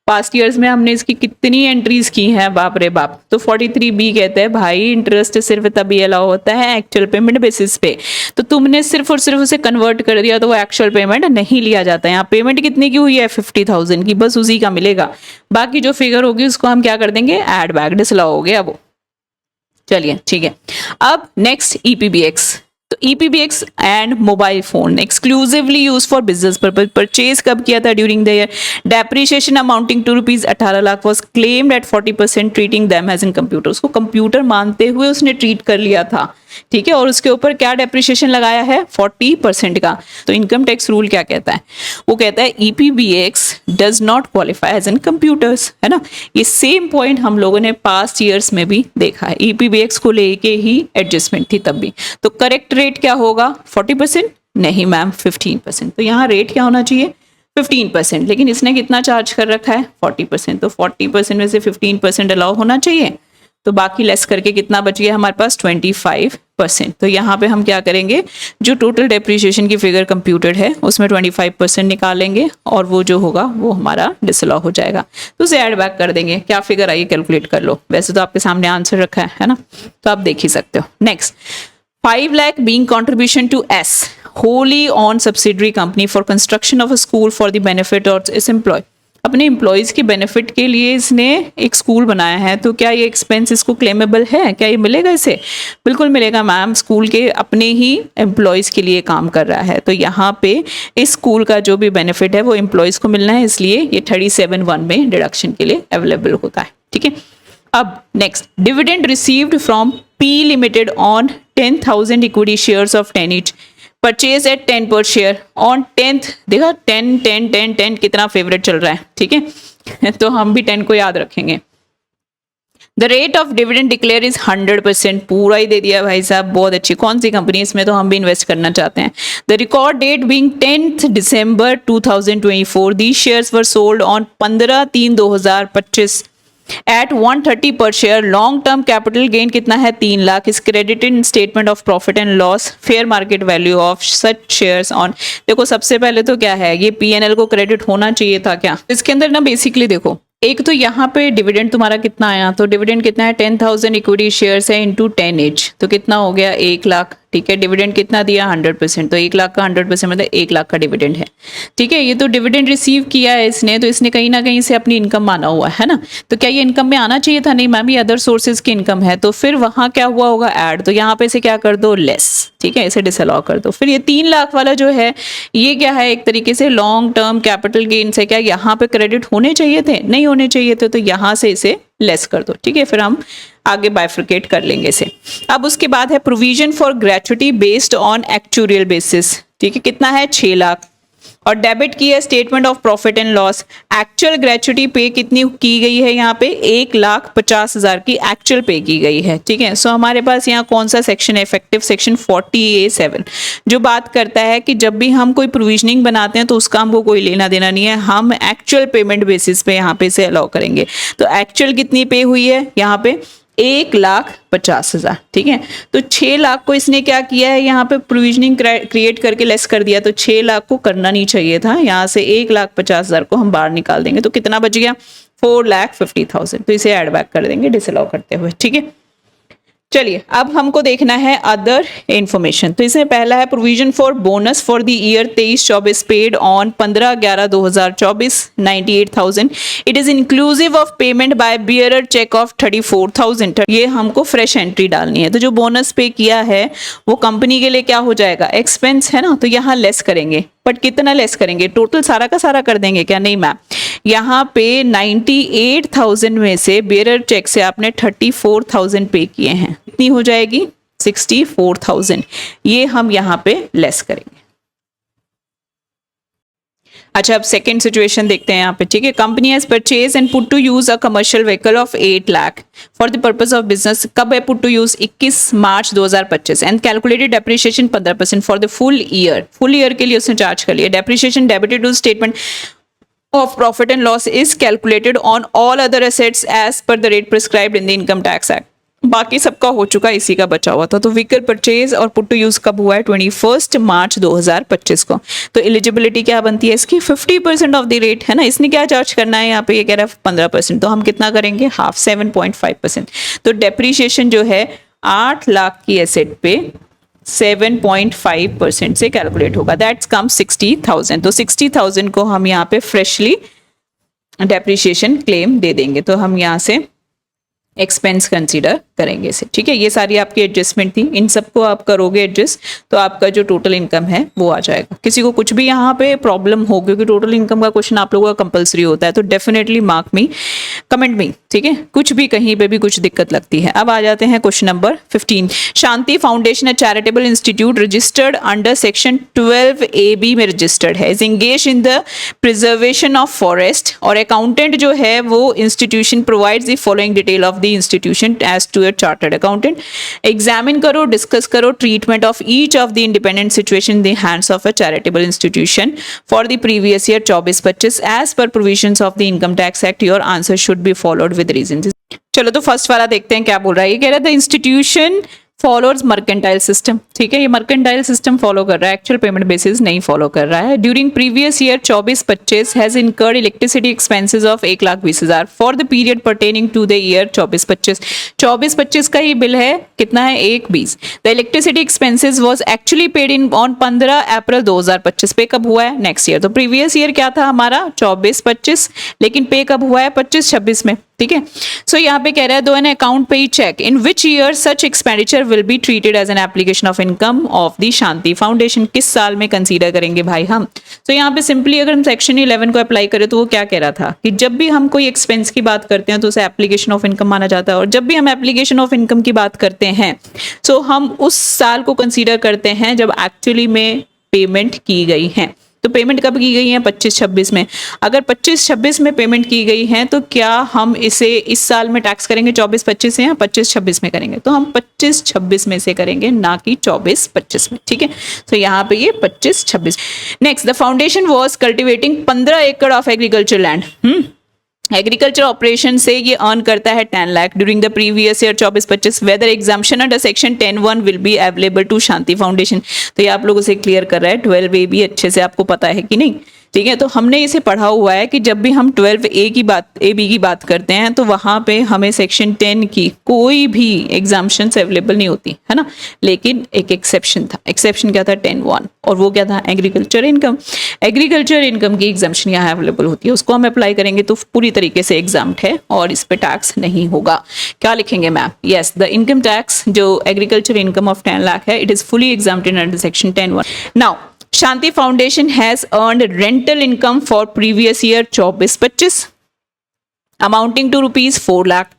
पास्ट ईयर्स में हमने इसकी कितनी एंट्रीज की हैं, बाप रे बाप। तो 43B कहते हैं भाई इंटरेस्ट सिर्फ तभी अलाउ होता है एक्चुअल पेमेंट बेसिस पे। तो तुमने सिर्फ और सिर्फ उसे कन्वर्ट कर दिया तो वो एक्चुअल पेमेंट नहीं लिया जाता है। यहाँ पेमेंट कितनी की हुई है, 50,000 की, बस उसी का मिलेगा। बाकी जो फिगर होगी उसको हम क्या कर देंगे, एड बैक, डिसअलाउ हो गया वो। चलिए ठीक है। अब नेक्स्ट EPBX, तो EPBX and mobile phone exclusively use for business purpose, purchase कब किया था, during the year. Depreciation amounting to ₹18 lakh was claimed at 40%, treating them as in computer. उसको कंप्यूटर मानते हुए उसने ट्रीट कर लिया था। ठीक है, और उसके ऊपर क्या डेप्रिसिएशन लगाया है 40% का। तो इनकम टैक्स रूल क्या कहता है, वो कहता है EPBX does not qualify as an computers, है ना। ये सेम पॉइंट हम लोगों ने पास्ट ईयर्स में भी देखा है, ईपीबीएक्स को लेके ही एडजस्टमेंट थी तब भी। तो करेक्ट रेट क्या होगा 40%, नहीं मैम 15%। तो यहाँ रेट क्या होना चाहिए 15%, लेकिन इसने कितना चार्ज कर रखा है 40%। तो 40% में से 15% अलाउ होना चाहिए, तो बाकी लेस करके कितना बच गया हमारे पास 25%। तो यहाँ पे हम क्या करेंगे, जो टोटल डेप्रिसिएशन की फिगर कंप्यूटेड है उसमें 25% निकालेंगे और वो जो होगा वो हमारा डिसअलाउ हो जाएगा। तो उसे ऐड बैक कर देंगे, क्या फिगर आई कैलकुलेट कर लो। वैसे तो आपके सामने आंसर रखा है ना, तो आप देख ही सकते हो। Next 5 lakh being contribution to S wholly on subsidiary company for construction of a school for the benefit of its employee। अपने एम्प्लॉयज़ के बेनिफिट के लिए इसने एक स्कूल बनाया है, तो क्या ये एक्सपेंस इसको क्लेमेबल है, क्या ये मिलेगा इसे? बिल्कुल मिलेगा मैम, स्कूल के अपने ही एम्प्लॉयज़ के लिए काम कर रहा है। तो यहाँ पे इस स्कूल का जो भी बेनिफिट है वो एम्प्लॉयज़ को मिलना है, इसलिए ये 37(1) में डिडक्शन के लिए अवेलेबल होता है। ठीक है, अब next dividend received from P limited on 10,000 equity shares of 10 each purchase at 10 per share on 10th। देखा 10 10 10 10 कितना फेवरेट चल रहा है, ठीक है। तो हम भी 10 को याद रखेंगे। The rate of dividend declare is 100%, पूरा ही दे दिया भाई साहब, बहुत अच्छी। कौन सी कंपनी, इसमें तो हम भी इन्वेस्ट करना चाहते हैं। The record date being 10th December 2024, the shares were sold on 15/3/2025 at 130 per share. Long term capital gain कितना है 3 lakh. Is credited in statement of profit and loss fair market value of such shares on. देखो सबसे पहले तो क्या है, ये PNL को क्रेडिट होना चाहिए था क्या। इसके अंदर ना बेसिकली देखो, एक तो यहाँ पे डिविडेंड तुम्हारा कितना आया, तो डिविडेंड कितना है 10,000 इक्विटी शेयर्स है इंटू 10 each, तो कितना हो गया 1 लाख। ठीक है, डिविडेंड कितना दिया 100%, तो 1 लाख का 100% मतलब 1 लाख का डिविडेंड है। ठीक है, ये तो डिविडेंड रिसीव किया है इसने, तो इसने कहीं ना कहीं से अपनी इनकम माना हुआ है ना। तो क्या ये इनकम में आना चाहिए था, नहीं मैम ये अदर सोर्सेज की इनकम है। तो फिर वहां क्या हुआ होगा ऐड, तो यहाँ पे से क्या कर दो लेस। ठीक है, इसे डिसअलाउ कर दो। फिर ये 3 लाख वाला जो है ये क्या है, एक तरीके से लॉन्ग टर्म कैपिटल गेन से क्या यहाँ पे क्रेडिट होने चाहिए थे, नहीं होने चाहिए थे, तो यहाँ से इसे लेस कर दो। ठीक है, फिर हम आगे बाइफ्रिकेट कर लेंगे इसे। अब उसके बाद है provision for gratuity based on actuarial basis. ठीक है, कितना है 6 लाख। और डेबिट की है statement of profit and loss. Actual gratuity पे कितनी की गई है, यहाँ पे 1,50,000 की एक्चुअल पे की गई है। ठीक है, सो हमारे पास यहाँ कौन सा सेक्शन है, इफेक्टिव सेक्शन 40A(7), जो बात करता है कि जब भी हम कोई प्रोविजनिंग बनाते हैं तो उसका हमको कोई लेना देना नहीं है, हम एक्चुअल पेमेंट बेसिस पे यहाँ पे से अलाउ करेंगे। तो एक्चुअल कितनी पे हुई है यहाँ पे 1,50,000। ठीक है, तो 6 लाख को इसने क्या किया है, यहाँ पे प्रोविजनिंग क्रिएट करके लेस कर दिया। तो 6 लाख को करना नहीं चाहिए था, यहाँ से 1,50,000 को हम बाहर निकाल देंगे, तो कितना बच गया 4,50,000। तो इसे ऐड बैक कर देंगे डिसअलाउ करते हुए। ठीक है, चलिए अब हमको देखना है अदर इंफॉर्मेशन। तो इसमें पहला है provision for bonus for the year 23-24 paid on 15/11/2024 98,000। It is inclusive of payment by bearer cheque of 34,000। ये हमको फ्रेश एंट्री डालनी है। तो जो बोनस पे किया है वो कंपनी के लिए क्या हो जाएगा, एक्सपेंस है ना, तो यहाँ लेस करेंगे। बट कितना लेस करेंगे, टोटल सारा का सारा कर देंगे क्या, नहीं मैम। यहाँ पे 98,000 में से बेयरर चेक से आपने 34,000 पे किए हैं, कितनी हो जाएगी 64,000। ये हम यहाँ पे लेस करेंगे। अच्छा, अब सेकेंड सिचुएशन देखते हैं यहाँ पे। ठीक है, company has purchase and put to use a commercial vehicle of 8 lakh for the purpose of business. कब है put to use 21 March 2025 and calculated depreciation 15% for the full year. Full year के लिए उसने चार्ज कर लिया। Depreciation debited to statement of profit and loss is calculated on all other assets as per the rate prescribed in the income tax act। बाकी सबका हो चुका, इसी का बचा हुआ था। तो व्हीकल परचेज और पुट टू यूज कब हुआ है 21 मार्च 2025 को। तो एलिजिबिलिटी क्या बनती है इसकी 50% ऑफ द रेट, है ना। इसने क्या चार्ज करना है, यहाँ पे ये कह रहा है 15%, तो हम कितना करेंगे हाफ 7.5%। तो डेप्रीशिएशन जो है 8 लाख की एसेट पे 7.5% से कैलकुलेट होगा, दैट्स कम 60,000। तो 60,000 को हम यहाँ पे फ्रेशली डेप्रिसिएशन क्लेम दे देंगे। तो हम यहाँ से एक्सपेंस कंसीडर करेंगे इसे, ठीक है। ये सारी आपकी एडजस्टमेंट थी, इन सबको आप करोगे एडजस्ट तो आपका जो टोटल इनकम है वो आ जाएगा। किसी को कुछ भी यहाँ पे प्रॉब्लम हो, क्योंकि टोटल इनकम का क्वेश्चन आप लोगों का कंपलसरी होता है, तो definitely mark me, comment me, ठीक है। कुछ भी कहीं पे भी कुछ दिक्कत लगती है। अब आ जाते हैं question number 15। Shanti foundation, a charitable institute registered under section 12AB में रजिस्टर्ड है, is engage in the preservation of forest, और अकाउंटेंट जो है वो institution provides the following detail of the institution as to a chartered accountant. Examine करो, discuss करो treatment of each of the independent situation in the hands of a charitable institution for the previous year 24-25 as per provisions of the income tax act. Your answer should be followed with reason. चलो तो first वाला देखते हैं क्या बोल रहा है। ये कह रहा है the institution follows mercantile system, ठीक है। ये मर्केंटाइल सिस्टम फॉलो कर रहा है, एक्चुअल पेमेंट बेसिस नहीं फॉलो कर रहा है। During previous year 24-25 has incurred electricity expenses of 1,20,000 for the period pertaining to the year 24-25। 24-25 का ही बिल है, कितना है, 1,20। The electricity expenses was actually paid in on 15 April 2025। Pay कब हुआ है, नेक्स्ट ईयर। तो प्रीवियस ईयर क्या था हमारा 24-25, लेकिन पे कब हुआ है 25-26 में, ठीक है। सो यहाँ पे कह रहा है दो an account payee cheque in which year such expenditure will be treated as an application of income of the Shanti foundation. किस साल में कंसीडर करेंगे भाई हम। तो यहाँ पे सिंपली अगर हम सेक्शन 11 को अप्लाई करें तो वो क्या कह रहा था कि जब भी हम कोई एक्सपेंस की बात करते हैं तो उसे एप्लीकेशन ऑफ इनकम माना जाता है, और जब भी हम एप्लीकेशन ऑफ इनकम की बात करते हैं तो हम उस साल को कंसीडर करते हैं जब एक्चुअली में पेमेंट की गई है। तो पेमेंट कब की गई है, 25-26 में। अगर 25-26 में पेमेंट की गई है तो क्या हम इसे इस साल में टैक्स करेंगे 24-25 से या 25-26 में करेंगे। तो हम 25-26 में से करेंगे, ना कि 24-25 में, ठीक है। तो यहाँ पे ये 25-26। Next, the foundation was cultivating 15 एकड़ of agriculture land. Agriculture operation से ये अर्न करता है 10 lakh during the previous year 24-25। Whether exemption under section 10(1) will be available to Shanti foundation. तो ये आप लोगों से क्लियर कर रहा है, 12A भी अच्छे से आपको पता है कि नहीं, ठीक है। तो हमने इसे पढ़ा हुआ है कि जब भी हम 12A की बात, AB की बात करते हैं तो वहां पे हमें सेक्शन 10 की कोई भी एग्जाम्पशन अवेलेबल नहीं होती है ना, लेकिन एक एक्सेप्शन था। एक्सेप्शन क्या था, 10(1), और वो क्या था, एग्रीकल्चर इनकम। एग्रीकल्चर इनकम की एग्जाम्पशन यहाँ अवेलेबल होती है, उसको हम अप्लाई करेंगे तो पूरी तरीके से एग्जाम्प्ट है और इस पे टैक्स नहीं होगा। क्या लिखेंगे ma'am, yes, the income tax जो एग्रीकल्चर इनकम ऑफ 10 लाख है, it is fully exempted under section 10(1). Now Shanti Foundation has earned rental income for previous year 24-25 amounting to rupees 4 lakh.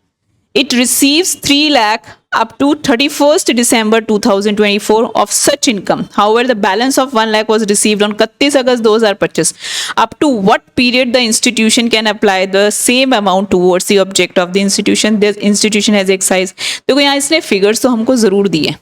It receives 3 lakh up to 31st December 2024 of such income. However, the balance of 1 lakh was received on 31 August 2025. Up to what period the institution can apply the same amount towards the object of the institution? The institution has excised. देखो यहाँ इसने figures तो हमको जरूर दिए,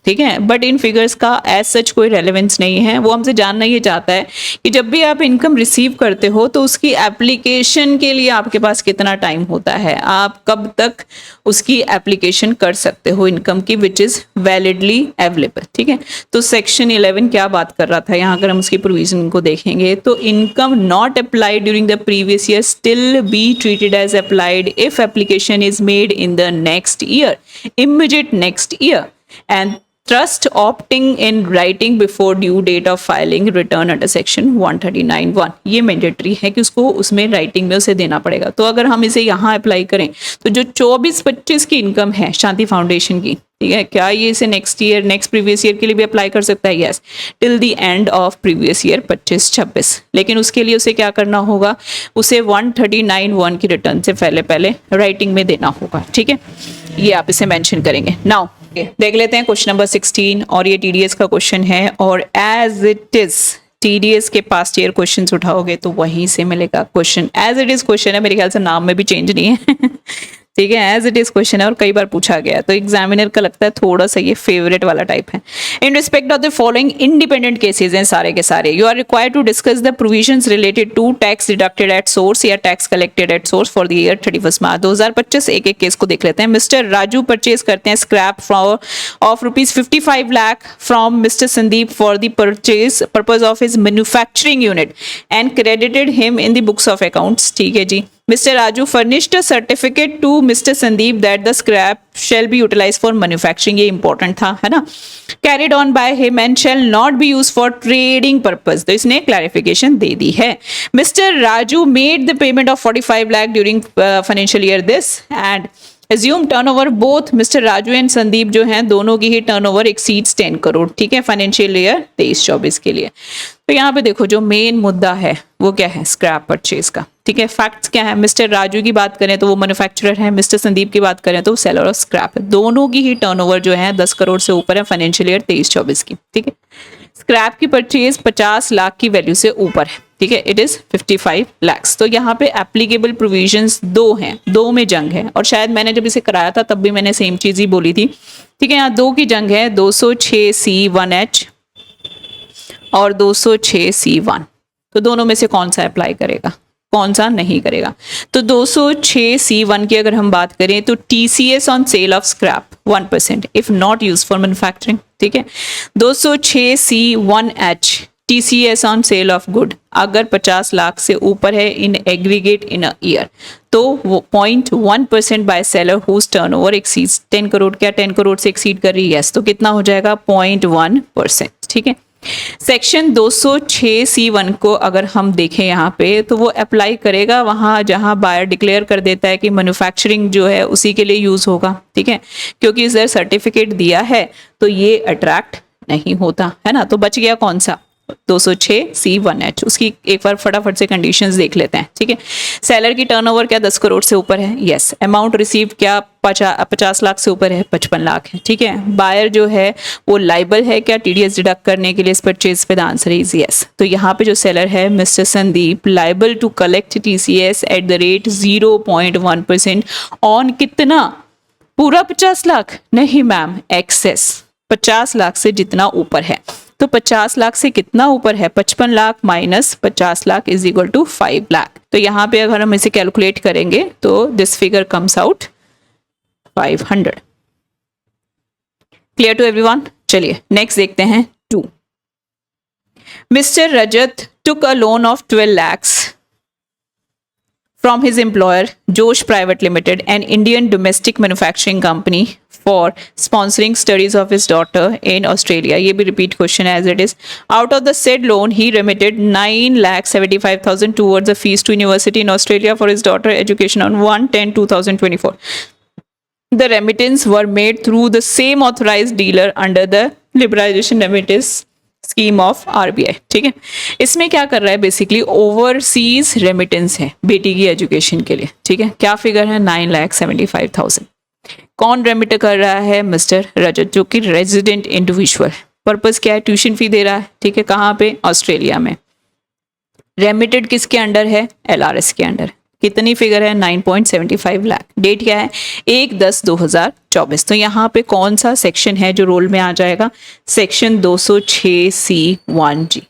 ठीक है, but in figures का एज सच कोई रेलेवेंस नहीं है। वो हमसे जानना ये चाहता है कि जब भी आप इनकम रिसीव करते हो तो उसकी एप्लीकेशन के लिए आपके पास कितना टाइम होता है, आप कब तक उसकी एप्लीकेशन कर सकते हो इनकम की, विच इज वैलिडली अवेलेबल, ठीक है। तो सेक्शन 11 क्या बात कर रहा था यहाँ, अगर हम उसकी प्रोविजन को देखेंगे तो income not applied during the previous year still be treated as applied if application is made in the next year, immediate next year, and trust opting in writing before due date of filing return under section 139(1). ये mandatory है कि उसको उसमें writing में उसे देना पड़ेगा। तो अगर हम इसे यहाँ अप्लाई करें तो जो 24-25 की इनकम है शांति फाउंडेशन की, ठीक है, क्या ये इसे next year, next previous year के लिए भी अप्लाई कर सकता है, yes, till the end of previous year 25-26। लेकिन उसके लिए उसे क्या करना होगा, उसे 139(1) की रिटर्न से पहले राइटिंग में देना होगा, ठीक है। ये आप इसे मेंशन करेंगे। नाउ देख लेते हैं क्वेश्चन नंबर 16, और ये TDS का क्वेश्चन है, और एज इट इज TDS के पास्ट ईयर क्वेश्चंस उठाओगे तो वहीं से मिलेगा question. As it is question है, मेरे ख्याल से नाम में भी चेंज नहीं है ठीक है, एज इट इज क्वेश्चन है और कई बार पूछा गया, तो एग्जामिनर का लगता है थोड़ा सा ये फेवरेट वाला टाइप है। In respect of the following independent cases हैं सारे के सारे, you are required to discuss the provisions related to tax deducted at source या tax collected at source for the year 31 March 2025। एक एक केस को देख लेते हैं। मिस्टर राजू परचेज करते हैं scrap of ₹55 lakh from mister Sandeep for the purchase purpose of his manufacturing unit and credited him in the books of accounts, ठीक है जी। Mr. Raju furnished a certificate to Mr. Sandeep that the scrap shall be utilized for manufacturing, ये important था, है ना, carried on by him and shall not be used for trading purpose, तो इसने clarification दे दी है। Mr. Raju made the payment of 45 lakh during financial year this and assume turnover both mister Raju and Sandeep जो हैं दोनों की ही टर्नओवर एक्सीड्स 10 करोड़, ठीक है, financial year 23-24 के लिए। तो यहाँ पे देखो जो मेन मुद्दा है वो क्या है, स्क्रैप परचेज का, ठीक है। फैक्ट्स क्या है, मिस्टर राजू की बात करें तो वो मैन्युफैक्चरर है, मिस्टर संदीप की बात करें तो वो सेलर ऑफ स्क्रैप है। दोनों की ही टर्नओवर जो है 10 करोड़ से ऊपर है फाइनेंशियल ईयर 23-24 की, ठीक है। स्क्रैप की परचेज 50 लाख की वैल्यू से ऊपर है, ठीक है, इट इज 55 lakhs। तो यहाँ पे एप्लीकेबल प्रोविजंस दो हैं, दो में जंग है, और शायद मैंने जब इसे कराया था तब भी मैंने सेम चीज ही बोली थी, ठीक है। यहाँ दो की जंग है, 206C1H और 206C1। तो दोनों में से कौन सा अप्लाई करेगा, कौन सा नहीं करेगा। तो 206C1 की अगर हम बात करें तो TCS on sale of scrap 1% if not use for manufacturing, ठीक है। 206C1H TCS on sale of good अगर 50 लाख से ऊपर है in aggregate in a year तो वो 0.1% by seller whose turnover exceeds 10 crore. क्या 10 करोड़ से एक्सीड कर रही है, यस, तो कितना हो जाएगा 0.1%, ठीक है। सेक्शन 206C1 को अगर हम देखें यहाँ पे तो वो अप्लाई करेगा वहाँ जहाँ बायर डिक्लेयर कर देता है कि मैन्युफैक्चरिंग जो है उसी के लिए यूज होगा, ठीक है, क्योंकि इधर सर्टिफिकेट दिया है तो ये अट्रैक्ट नहीं होता है ना। तो बच गया कौन सा, 206C1H। उसकी एक बार फटाफट से कंडीशंस देख लेते हैं, ठीक है। सेलर की टर्नओवर क्या 10 करोड़ से ऊपर है, यस। अमाउंट रिसीव क्या 50 लाख से ऊपर है, 55 लाख है, ठीक है। बायर जो है वो लाइबल है क्या TDS डिडक्ट करने के लिए इस परचेज पे, द आंसर इज यस। तो यहाँ पे जो सेलर है mister Sandeep liable to collect TCS at the rate 0.1% on कितना, पूरा 50 लाख नहीं मैम, एक्सेस 50 लाख से जितना ऊपर है। तो 50 लाख से कितना ऊपर है, 55 lakh minus 50 lakh is equal to 5 lakh. तो यहाँ पे अगर हम इसे कैलकुलेट करेंगे तो this figure comes out 500। Clear to everyone. चलिए नेक्स्ट देखते हैं 2। Mister Rajat took a loan of 12 lakhs from his employer Josh Private Limited, an Indian domestic manufacturing company, for sponsoring studies of his daughter in Australia. ये भी repeat question as it is. Out of the said loan, he remitted 9,75,000 towards the fees to university in Australia for his daughter education on 1/10/2024. The remittance were made through the same authorized dealer under the liberalization remittance scheme of RBI, ठीक है। इसमें क्या कर रहा है, basically overseas remittance है बेटी की एजुकेशन के लिए, ठीक है। क्या फिगर है, 9,75,000। कौन रेमिट कर रहा है, मिस्टर रजत, जो कि रेजिडेंट इंडिविजुअल। पर्पस क्या है, ट्यूशन फी दे रहा है, ठीक है। कहाँ पे, ऑस्ट्रेलिया में। रेमिटेड किसके अंडर है, LRS के अंडर। कितनी फिगर है, 9.75 लाख। डेट क्या है, 1/10/2024। तो यहाँ पे कौन सा सेक्शन है जो रोल में आ जाएगा, सेक्शन 206C1G,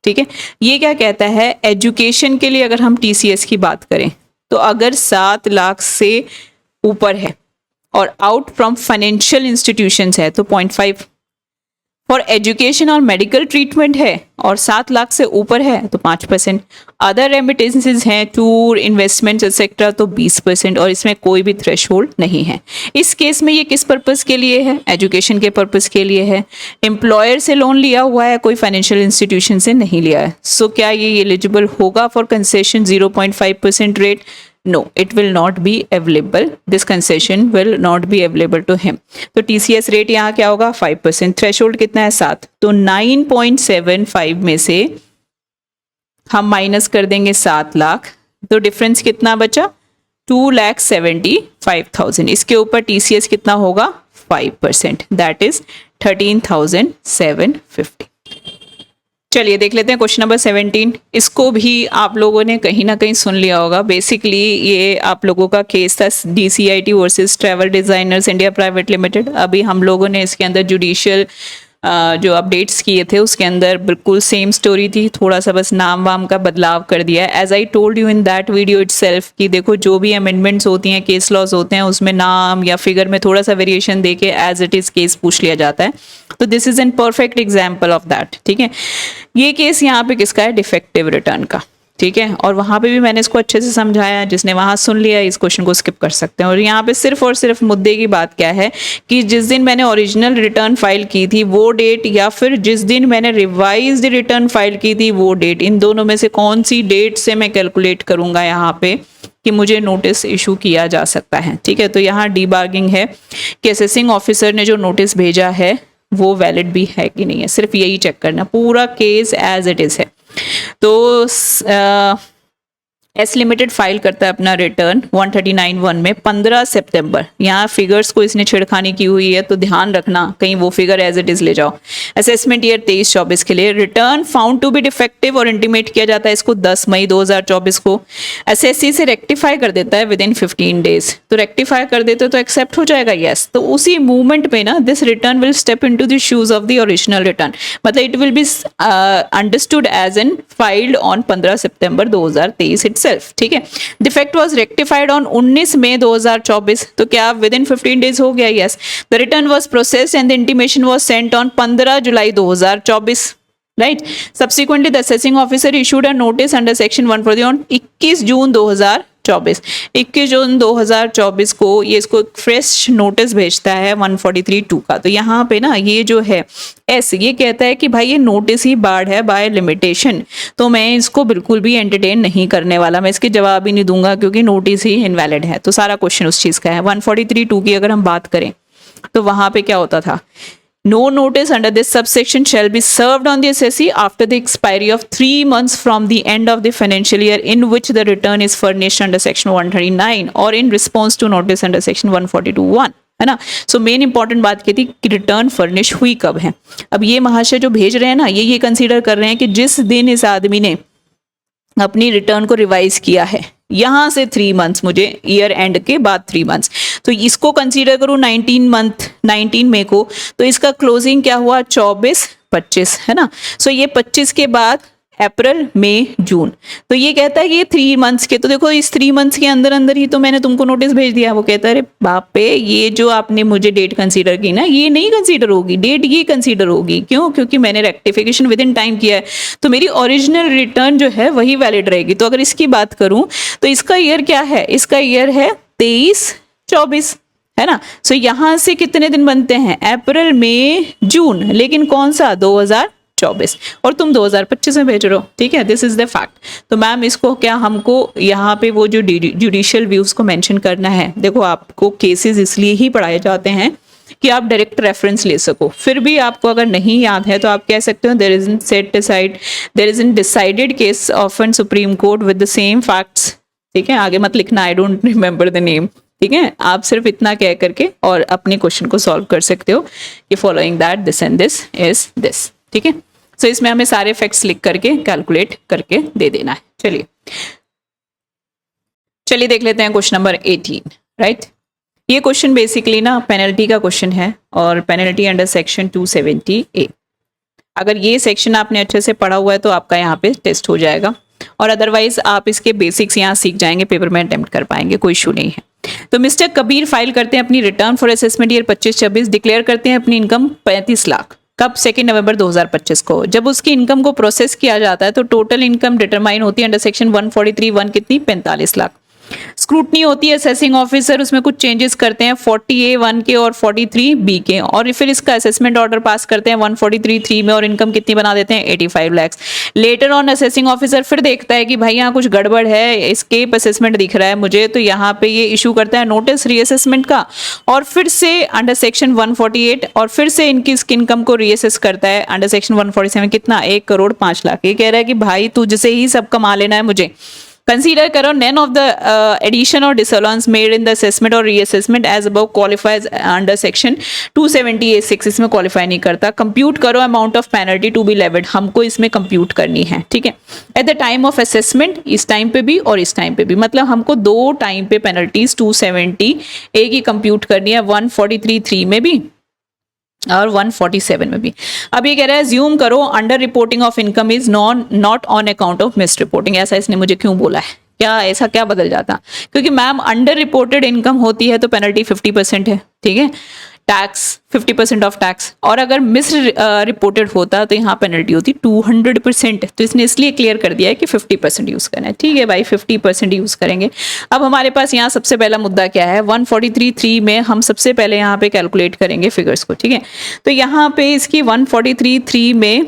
ठीक है। ये क्या कहता है, एजुकेशन के लिए अगर हम TCS की बात करें तो अगर 7 लाख से ऊपर है और आउट फ्रॉम फाइनेंशियल इंस्टीट्यूशंस है तो 0.5, फॉर एजुकेशन और मेडिकल ट्रीटमेंट है और 7 लाख से ऊपर है तो 5%। अदर रेमिटेंसेस हैं, टूर, इन्वेस्टमेंट्स एक्सेट्रा, तो 20%, और इसमें कोई भी थ्रेशोल्ड नहीं है। इस केस में ये किस पर्पस के लिए है, एजुकेशन के पर्पस के लिए है। एम्प्लॉयर से लोन लिया हुआ है, कोई फाइनेंशियल इंस्टीट्यूशन से नहीं लिया है। सो क्या ये एलिजिबल होगा for concession 0.5% rate, no, it will not be available, this concession will not be available to him। तो TCS रेट यहाँ क्या होगा, 5%। थ्रेशोल्ड कितना है, 7, तो 9.75 में से हम माइनस कर देंगे 7 लाख, तो डिफरेंस कितना बचा, 2,75,000। इसके ऊपर TCS कितना होगा, 5%, दैट इज 13,750। चलिए देख लेते हैं क्वेश्चन नंबर 17। इसको भी आप लोगों ने कहीं ना कहीं सुन लिया होगा। बेसिकली ये आप लोगों का केस था DCIT versus travel designers India private limited. अभी हम लोगों ने इसके अंदर जुडिशियल जो अपडेट्स किए थे उसके अंदर बिल्कुल सेम स्टोरी थी, थोड़ा सा बस नाम वाम का बदलाव कर दिया है। As I told you in that video itself कि देखो जो भी अमेंडमेंट्स होती हैं, केस लॉज होते हैं, उसमें नाम या फिगर में थोड़ा सा वेरिएशन देके एज इट इज केस पूछ लिया जाता है। तो this is an perfect example of that, ठीक है। ये केस यहाँ पे किसका है, डिफेक्टिव रिटर्न का, ठीक है। और वहां पे भी मैंने इसको अच्छे से समझाया, जिसने वहां सुन लिया इस क्वेश्चन को स्किप कर सकते हैं। और यहाँ पे सिर्फ और सिर्फ मुद्दे की बात क्या है कि जिस दिन मैंने ओरिजिनल रिटर्न फाइल की थी वो डेट, या फिर जिस दिन मैंने रिवाइज्ड रिटर्न फाइल की थी वो डेट, इन दोनों में से कौन सी डेट से मैं कैलकुलेट करूंगा यहाँ पे कि मुझे नोटिस इशू किया जा सकता है। ठीक है, तो यहाँ डीबार्गिंग है कि असेसिंग ऑफिसर ने जो नोटिस भेजा है वो वैलिड भी है कि नहीं है, सिर्फ यही चेक करना, पूरा केस एज इट इज है। तो एस लिमिटेड फाइल करता है अपना रिटर्न 139(1) में 15 सितंबर। यहाँ फिगर्स को इसने छेड़खानी की हुई है तो ध्यान रखना कहीं वो फिगर एज इट इज ले जाओ। असेसमेंट ईयर 23-24 के लिए return found to be defective और इंटीमेट किया जाता है इसको 10 मई 2024 को। एसएससी से रेक्टिफाई कर देता है विद इन 15 डेज, तो रेक्टिफाई कर देते तो एक्सेप्ट हो जाएगा यस। तो उसी मूवमेंट में ना this return will step into the shoes of the original return, मतलब it will be understood as an filed on 15 September 2023 itself. ठीक है, defect was rectified on 19 May 2024, तो क्या विद इन 15 डेज हो गया? Yes. The return was processed and the intimation was sent on 15 July 2024, right. Subsequently the assessing officer issued a notice under section 140 on 21 जून 2024। 21 जून 2024 को ये इसको fresh notice भेजता है 143(2) का। तो यहाँ पे ना ये जो है एस, ये कहता है कि भाई ये नोटिस ही बार्ड है बाय लिमिटेशन, तो मैं इसको बिल्कुल भी एंटरटेन नहीं करने वाला, मैं इसके जवाब ही नहीं दूंगा क्योंकि नोटिस ही इनवैलिड है। तो सारा क्वेश्चन उस चीज का है। 143(2) की अगर हम बात करें तो वहां पे क्या होता था, no notice under this subsection shall be served on the assessee after the expiry of 3 months from the end of the financial year in which the return is furnished under section 139 or in response to notice under section 142(1), है ना। So main important बात की थी कि return furnish हुई कब है। अब ये महाशय जो भेज रहे हैं ना, ये कंसीडर कर रहे हैं कि जिस दिन इस आदमी ने अपनी रिटर्न को रिवाइज किया है, यहां से 3 मंथ्स, मुझे ईयर एंड के बाद 3 मंथ्स, तो इसको कंसीडर करूं 19 मई को, तो इसका क्लोजिंग क्या हुआ 24-25, है ना। सो ये 25 के बाद अप्रैल मई जून, तो ये कहता है कि ये 3 मंथ्स के, तो देखो इस 3 मंथ्स के अंदर अंदर ही तो मैंने तुमको नोटिस भेज दिया। वो कहता है अरे बाप पे, ये जो आपने मुझे डेट कंसीडर की ना, ये नहीं कंसीडर होगी, डेट ये कंसीडर होगी। क्यों? क्योंकि मैंने रेक्टिफिकेशन विद इन टाइम किया है, तो मेरी ओरिजिनल रिटर्न जो है वही वैलिड रहेगी। तो अगर इसकी बात करूं तो इसका ईयर क्या है, इसका ईयर है 23-24, है ना। सो यहां से कितने दिन बनते हैं, अप्रैल मई जून, लेकिन कौन सा 2024, और तुम 2025 में भेज रहे हो। ठीक है, दिस इज द फैक्ट। तो मैम इसको क्या, हमको यहाँ पे वो जो जुडिशियल व्यूज को मेंशन करना है। देखो आपको केसेस इसलिए ही पढ़ाए जाते हैं कि आप डायरेक्ट रेफरेंस ले सको। फिर भी आपको अगर नहीं याद है तो आप कह सकते हो there isn't set aside, there isn't decided case of an supreme court with the same facts. ठीक है, आगे मत लिखना I don't remember the name. ठीक है, आप सिर्फ इतना कह करके और अपने क्वेश्चन को सॉल्व कर सकते हो कि following that this and this is this. ठीक है, सो इसमें हमें सारे फैक्ट्स लिख करके कैलकुलेट करके दे देना है। चलिए देख लेते हैं क्वेश्चन नंबर 18, राइट। ये क्वेश्चन बेसिकली ना पेनल्टी का क्वेश्चन है और पेनल्टी अंडर सेक्शन 270A। अगर ये सेक्शन आपने अच्छे से पढ़ा हुआ है तो आपका यहाँ पे टेस्ट हो जाएगा, और अदरवाइज आप इसके बेसिक्स यहाँ सीख जाएंगे, पेपर में अटेम्प्ट कर पाएंगे, कोई इशू नहीं है। तो मिस्टर कबीर फाइल करते हैं अपनी return for assessment year 25-26, declare करते हैं अपनी इनकम 35 लाख। कब? 2 नवंबर 2025 को। जब उसकी इनकम को प्रोसेस किया जाता है तो टोटल इनकम डिटरमाइन होती है अंडर सेक्शन 143(1), कितनी? 45 लाख। स्क्रूटनी होती है असेसिंग ऑफिसर, उसमें कुछ चेंजेस करते हैं 40A(1) के और 43B के, और फिर इसका असेसमेंट ऑर्डर पास करते हैं 143(3) में, और इनकम कितनी बना देते हैं 85 lakh. Later on assessing officer फिर देखता है कि भाई यहाँ कुछ गड़बड़ है, एस्केप असेसमेंट दिख रहा है मुझे, तो यहाँ पे ये इशू करता है नोटिस रीअसेसमेंट का, और फिर से अंडर सेक्शन 148 और फिर से इनकी इनकम को रीअसेस करता है अंडर सेक्शन 147, कितना? 1,05,00,000। ये कह रहा है कि भाई तुझसे ही सब कमा लेना है मुझे। कंसीडर करो none of the addition or disallowance made in the assessment or reassessment as above qualifies under section 270A(6), इसमें क्वालिफाई नहीं करता। कंप्यूट करो amount of penalty to be levied, हमको इसमें कंप्यूट करनी है। ठीक है, at the time of assessment, इस टाइम पे भी और इस टाइम पे भी, मतलब हमको 2 टाइम पे पेनल्टीज 270A की कंप्यूट करनी है, 143(3) में भी और 147 में भी। अब ये कह रहा है ज्यूम करो under reporting of income is not on account of miss reporting. ऐसा इसने मुझे क्यों बोला है? क्या ऐसा क्या बदल जाता? क्योंकि मैम अंडर रिपोर्टेड इनकम होती है तो पेनल्टी 50% है। ठीक है, टैक्स 50% ऑफ टैक्स, और अगर मिस रिपोर्टेड होता तो यहाँ पेनल्टी होती 200%। तो इसने इसलिए क्लियर कर दिया है कि 50% यूज करना है। ठीक है भाई, 50% यूज करेंगे। अब हमारे पास यहाँ सबसे पहला मुद्दा क्या है, 143(3) में हम सबसे पहले यहाँ पे कैलकुलेट करेंगे फिगर्स को। ठीक है, तो यहाँ पे इसकी 143(3) में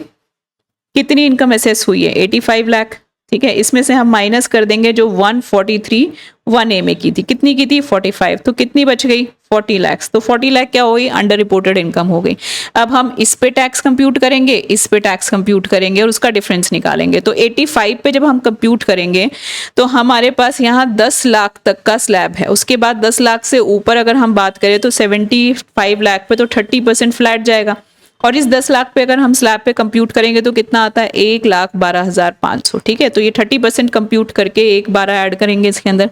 कितनी इनकम असेस हुई है? 85 लाख। ठीक है, इसमें से हम माइनस कर देंगे जो 143 1A में की थी, कितनी की थी 45, तो कितनी बच गई 40 लाख। तो 40 लाख क्या हो गई, अंडर रिपोर्टेड इनकम हो गई। अब हम इस पे टैक्स कंप्यूट करेंगे, इस पे टैक्स कंप्यूट करेंगे और उसका डिफरेंस निकालेंगे। तो 85 पे जब हम कंप्यूट करेंगे तो हमारे पास यहाँ 10 लाख तक का स्लैब है। उसके बाद 10 लाख से ऊपर अगर हम बात करें तो 75 लाख पे तो 30% फ्लैट जाएगा। और इस 10 लाख पे अगर हम स्लैब पे कंप्यूट करेंगे तो कितना आता है 1,12,500। ठीक है, तो ये 30% कंप्यूट करके 1,12 ऐड करेंगे इसके अंदर।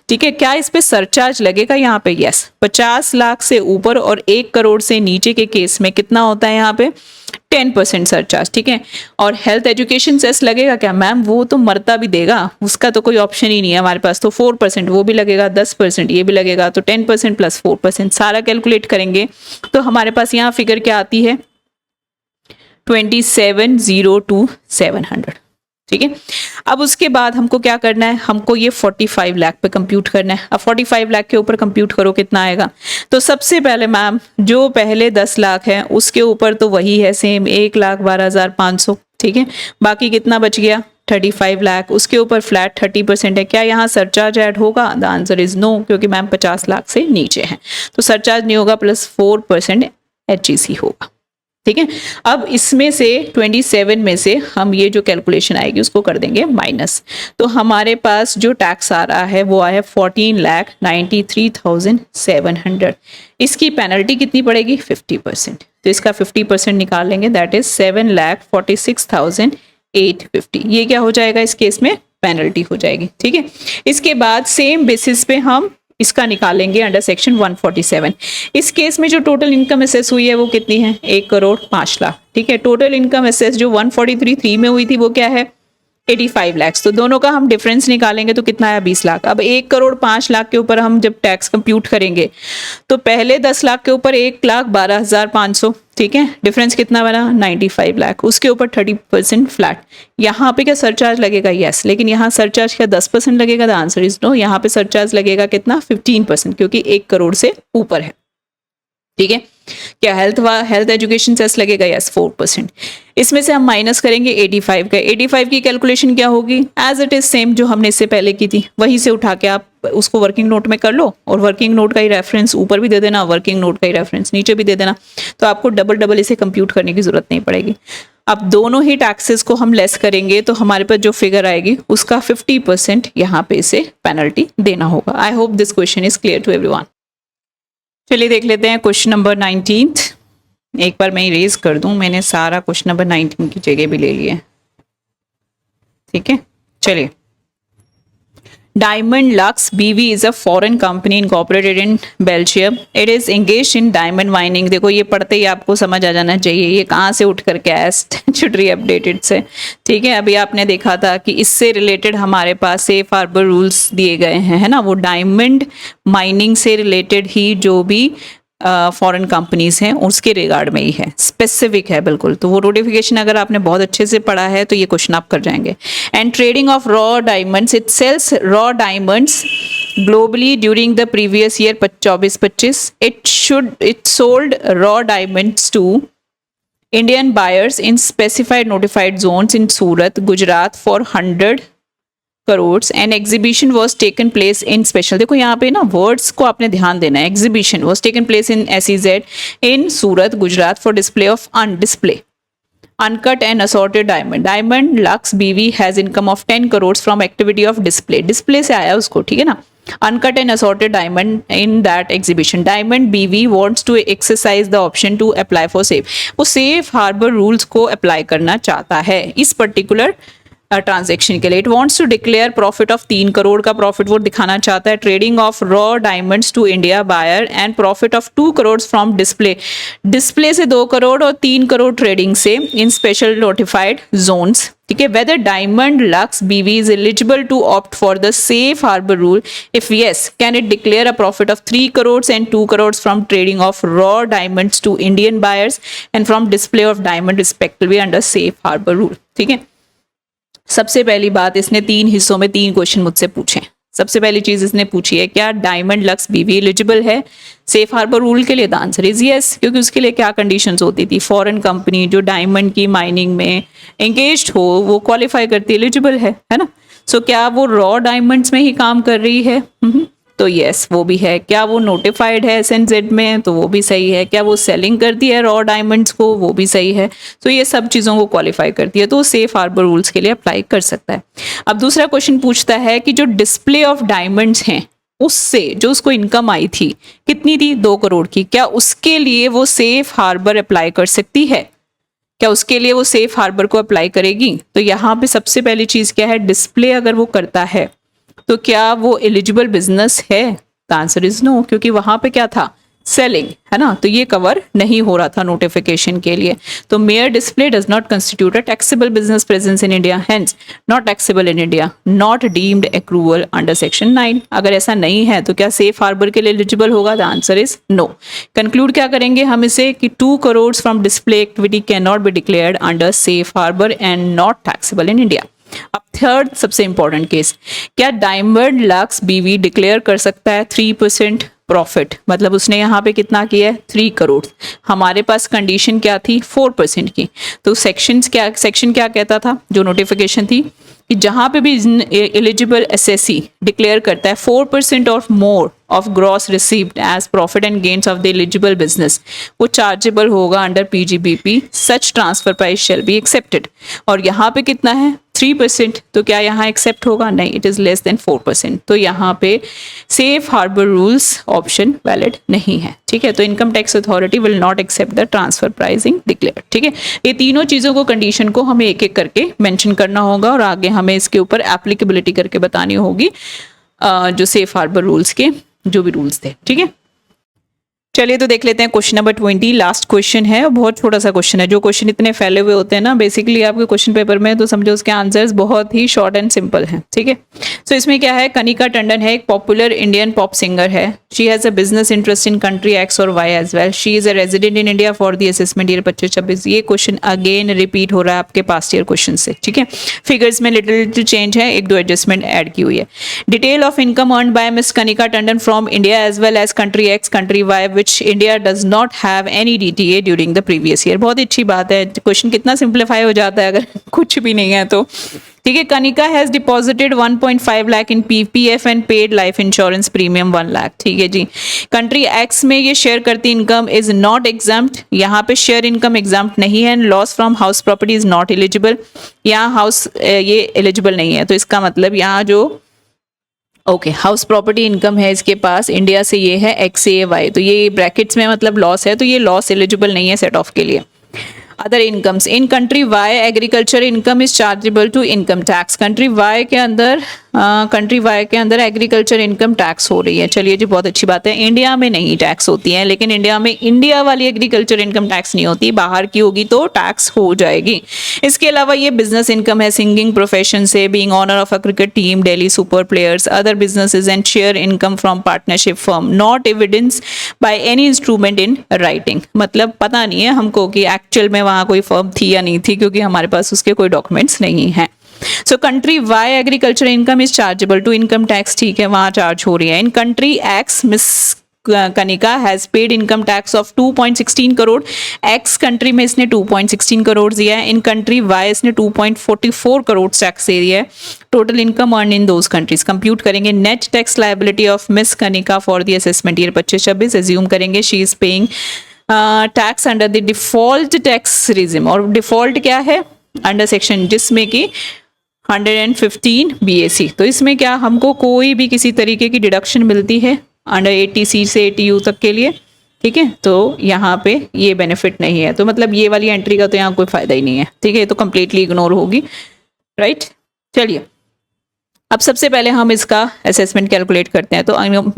ठीक है, क्या इस पे सरचार्ज लगेगा यहाँ पे? यस, 50 लाख से ऊपर और 1 करोड़ से नीचे के केस में कितना होता है यहाँ पे 10% सरचार्ज। ठीक है, और हेल्थ एजुकेशन सेस लगेगा क्या? मैम वो तो मरता भी देगा, उसका तो कोई ऑप्शन ही नहीं है हमारे पास। तो 4% वो भी लगेगा, 10% ये भी लगेगा, तो 10% प्लस 4% सारा कैलकुलेट करेंगे तो हमारे पास यहाँ फिगर क्या आती है 27,02700। ठीक है, अब उसके बाद हमको क्या करना है, हमको ये 45 लाख पे कंप्यूट करना है। अब 45 लाख के ऊपर कंप्यूट करो कितना आएगा। तो सबसे पहले मैम जो पहले 10 लाख है उसके ऊपर तो वही है सेम 1,12,500। ठीक है, बाकी कितना बच गया 35 लाख, उसके ऊपर फ्लैट 30% है। क्या यहाँ सरचार्ज ऐड होगा? द आंसर इज नो, क्योंकि मैम 50 लाख से नीचे है तो सरचार्ज नहीं होगा, प्लस 4% HEC होगा। ठीक है, अब इसमें से 27 में से हम ये जो कैलकुलेशन आएगी उसको कर देंगे माइनस। तो हमारे पास जो टैक्स आ रहा है वो आया 14,93,700। इसकी पेनल्टी कितनी पड़ेगी 50%। तो इसका 50% निकाल लेंगे, दैट इज 7,46,850। ये क्या हो जाएगा इस केस में पेनल्टी हो जाएगी। ठीक है, इसके बाद सेम बेसिस पे हम इसका निकालेंगे अंडर सेक्शन 147। इस केस में जो टोटल इनकम असेस हुई है वो कितनी है 1,05,00,000। ठीक है, टोटल इनकम असेस जो 143(3) में हुई थी वो क्या है 85 लाख। तो दोनों का हम डिफरेंस निकालेंगे तो कितना आया 20 लाख। अब 1,05,00,000 के ऊपर हम जब टैक्स कंप्यूट करेंगे तो पहले 10 लाख के ऊपर 1,12,500। ठीक है, डिफरेंस कितना बना 95 लाख, उसके ऊपर 30% फ्लैट। यहाँ पे क्या सरचार्ज लगेगा? यस, लेकिन यहाँ सरचार्ज क्या 10% लगेगा? The answer is no. यहाँ पे सरचार्ज लगेगा कितना 15%, क्योंकि 1 करोड़ से ऊपर है। ठीक है, क्या हेल्थ एजुकेशन सेस लगेगा? यस 4%। इसमें से हम माइनस करेंगे 85 का। 85 की कैलकुलेशन क्या होगी? एज इट इज सेम जो हमने इससे पहले की थी, वहीं से उठा के आप उसको वर्किंग नोट में कर लो और वर्किंग नोट का ही रेफरेंस ऊपर भी दे देना, वर्किंग नोट का ही रेफरेंस नीचे भी दे देना, तो आपको डबल इसे कंप्यूट करने की जरूरत नहीं पड़ेगी। अब दोनों ही टैक्सेस को हम लेस करेंगे तो हमारे पास जो फिगर आएगी उसका 50% यहाँ पे इसे पेनल्टी देना होगा। I hope this question is clear to everyone. चलिए देख लेते हैं क्वेश्चन नंबर 19। एक बार मैं इरेज कर दूं, मैंने सारा क्वेश्चन नंबर 19 की जगह भी ले लिया है। ठीक है, चलिए। Diamond Lux BV is a foreign company incorporated in Belgium. It is engaged in diamond mining. देखो ये पढ़ते ही आपको समझ आ जाना चाहिए ये कहाँ से उठ करके आया स्टैट्यूटरी अपडेटेड से। ठीक है, अभी आपने देखा था कि इससे रिलेटेड हमारे पास सेफ हार्बर रूल्स दिए गए हैं, है ना। वो डायमंड माइनिंग से रिलेटेड ही जो भी फॉरेन कंपनीज हैं उसके रिगार्ड में ही है, स्पेसिफिक है बिल्कुल। तो वो नोटिफिकेशन अगर आपने बहुत अच्छे से पढ़ा है तो ये क्वेश्चन आप कर जाएंगे। And trading of raw diamonds, it sells raw diamonds globally during the previous year 24-25। It sold raw diamonds to Indian buyers in specified notified zones in Surat, Gujarat for 100 crore and exhibition was taken place in special. देखो यहाँ पे ना words को आपने ध्यान देना है। Exhibition was taken place in SEZ in Surat, Gujarat for display of uncut and assorted diamond. Diamond Lux BV has income of 10 crores from activity of display. Display से आया उसको, ठीक है ना। Uncut and assorted diamond in that exhibition. Diamond BV wants to exercise the option to apply for safe. वो safe harbor rules को apply करना चाहता है इस particular ट्रांजेक्शन के लिए। It wants to declare profit of 3 crore का प्रॉफिट वो दिखाना चाहता है। Trading of raw diamonds to India buyer and profit of 2 crore from display. Display से 2 करोड़ और 3 करोड़ ट्रेडिंग से इन स्पेशल नोटिफाइड जोन्स। ठीक है, whether diamond Lux BV is eligible to opt for the safe harbour rule, if yes can it declare a profit of 3 crore and 2 crore from trading of raw diamonds to Indian buyers and from display of diamond respectively under safe harbour rule. ठीक है, सबसे पहली बात, इसने 3 हिस्सों में 3 question मुझसे पूछे। सबसे पहली चीज इसने पूछी है, क्या डायमंड लक्स बीवी एलिजिबल है सेफ हार्बर रूल के लिए? द आंसर इज यस, क्योंकि उसके लिए क्या कंडीशंस होती थी, फॉरेन कंपनी जो डायमंड की माइनिंग में एंगेज्ड हो वो क्वालिफाई करती, एलिजिबल है ना। सो क्या वो रॉ डायमंड्स में ही काम कर रही है? तो यस वो भी है। क्या वो नोटिफाइड है SNZ में? तो वो भी सही है। क्या वो सेलिंग करती है रॉ डायमंड्स को? वो भी सही है। तो ये सब चीज़ों को क्वालिफाई करती है, तो वो सेफ हार्बर रूल्स के लिए अप्लाई कर सकता है। अब दूसरा क्वेश्चन पूछता है कि जो डिस्प्ले ऑफ डायमंड्स हैं उससे जो उसको इनकम आई थी कितनी थी? 2 करोड़ की। क्या उसके लिए वो सेफ हार्बर अप्लाई कर सकती है? क्या उसके लिए वो सेफ हार्बर को अप्लाई करेगी? तो यहाँ पे सबसे पहली चीज क्या है, डिस्प्ले अगर वो करता है तो क्या वो एलिजिबल बिजनेस है? द आंसर इज नो, क्योंकि वहां पे क्या था, सेलिंग, है ना। तो ये कवर नहीं हो रहा था नोटिफिकेशन के लिए। तो mayor display does not constitute a taxable business presence in India, hence not taxable in India, not deemed accrual under section 9। अगर ऐसा नहीं है तो क्या सेफ हार्बर के लिए एलिजिबल होगा? The answer is no. Conclude क्या करेंगे हम इसे कि 2 crore from display activity can not be declared under safe harbour and not taxable in India. अब थर्ड सबसे इंपॉर्टेंट केस, क्या डायमंड लक्स बीवी डिक्लेयर कर सकता है 3% प्रॉफिट? मतलब उसने यहाँ पे कितना किया है, 3 करोड़। हमारे पास कंडीशन क्या थी, 4% की। तो सेक्शन क्या कहता था, जो नोटिफिकेशन थी, कि जहां पे भी एलिजिबल एसएससी डिक्लेयर करता है 4% और more of gross received as profit and gains of the eligible business, वो चार्जेबल होगा under PGBP, such transfer price shall be accepted. और यहाँ पे कितना है, 3%। तो क्या यहाँ एक्सेप्ट होगा? नहीं, इट इज लेस देन 4%। तो यहाँ पे safe harbour rules option valid नहीं है। ठीक है, तो income tax authority will not accept the transfer pricing declare. ठीक है, ये तीनों चीजों को, कंडीशन को हमें एक एक करके मेंशन करना होगा और आगे हमें इसके ऊपर एप्लीकेबिलिटी करके बतानी होगी जो सेफ हार्बर रूल्स के जो भी रूल्स थे। ठीक है, चलिए तो देख लेते हैं क्वेश्चन नंबर 20। लास्ट क्वेश्चन है और बहुत छोटा सा क्वेश्चन है। जो क्वेश्चन इतने फैले हुए होते हैं ना बेसिकली आपके क्वेश्चन पेपर में, तो समझो उसके आंसर्स बहुत ही शॉर्ट एंड सिंपल हैं। ठीक है, सो इसमें क्या है, कनिका टंडन है, एक पॉपुलर इंडियन पॉप सिंगर है। She has a business interest in country X और Y as well. She is a resident in India for the assessment year 25-26। ये क्वेश्चन अगेन रिपीट हो रहा है आपके पास्ट ईयर क्वेश्चन से। ठीक है, फिगर्स में लिटिल चेंज है, 1-2 एडजस्टमेंट ऐड की हुई है। Detail of income earn by miss Kanika Tandon from India as well as country X, country Y which India does not have any DTA during the previous year। बहुत अच्छी बात है, question कितना simplify हो जाता है अगर कुछ भी नहीं है तो। ठीक है, Kanika has deposited 1.5 lakh in PPF and paid life insurance premium 1 lakh. ठीक है जी, कंट्री X में ये शेयर करती इनकम इज नॉट एग्जाम्प्ट। यहाँ पे शेयर इनकम एग्जाम्प्ट नहीं है। Loss from house property is not eligible. यहाँ हाउस ये एलिजिबल नहीं है, तो इसका मतलब यहाँ जो हाउस प्रॉपर्टी इनकम है इसके पास इंडिया से, ये है XAY, तो ये ब्रैकेट्स में मतलब लॉस है, तो ये लॉस एलिजिबल नहीं है सेट ऑफ के लिए। Other incomes in country Y, agriculture income is chargeable to income tax. Country Y के अंदर एग्रीकल्चर इनकम टैक्स हो रही है। चलिए जी, बहुत अच्छी बात है। इंडिया में नहीं टैक्स होती है, लेकिन इंडिया में इंडिया वाली एग्रीकल्चर इनकम टैक्स नहीं होती, बाहर की होगी तो टैक्स हो जाएगी। इसके अलावा ये बिजनेस इनकम है सिंगिंग प्रोफेशन से, being owner of a cricket team, daily super players, other businesses and share income from partnership firm, not evidence by any instrument in writing. मतलब पता नहीं है हमको कि एक्चुअल में वहां कोई फर्म थी या नहीं थी, क्योंकि हमारे पास उसके कोई डॉक्यूमेंट्स नहीं है। So country Y agriculture income is chargeable to income tax. ठीक है, वहां चार्ज हो रही है। In country X miss Kanika has paid income tax of 2.16 crore. X country में इसने 2.16 करोड़ दिया है। इन कंट्री Y इसने 2.44 करोड़ टैक्स दिया है। Total income earn in those countries. Compute करेंगे net tax liability of miss Kanika for the assessment year 25-26। Assume करेंगे she is paying tax under the default tax regime. और डिफॉल्ट क्या है, under section जिसमें कि 115 BAC। तो इसमें क्या हमको कोई भी किसी तरीके की डिडक्शन मिलती है अंडर 80C से 80U तक के लिए। ठीक है, तो यहाँ पे ये बेनिफिट नहीं है, तो मतलब ये वाली एंट्री का तो यहाँ कोई फायदा ही नहीं है। ठीक है, तो कंप्लीटली इग्नोर होगी। राइट, चलिए अब सबसे पहले हम इसका असेसमेंट कैलकुलेट करते हैं। तो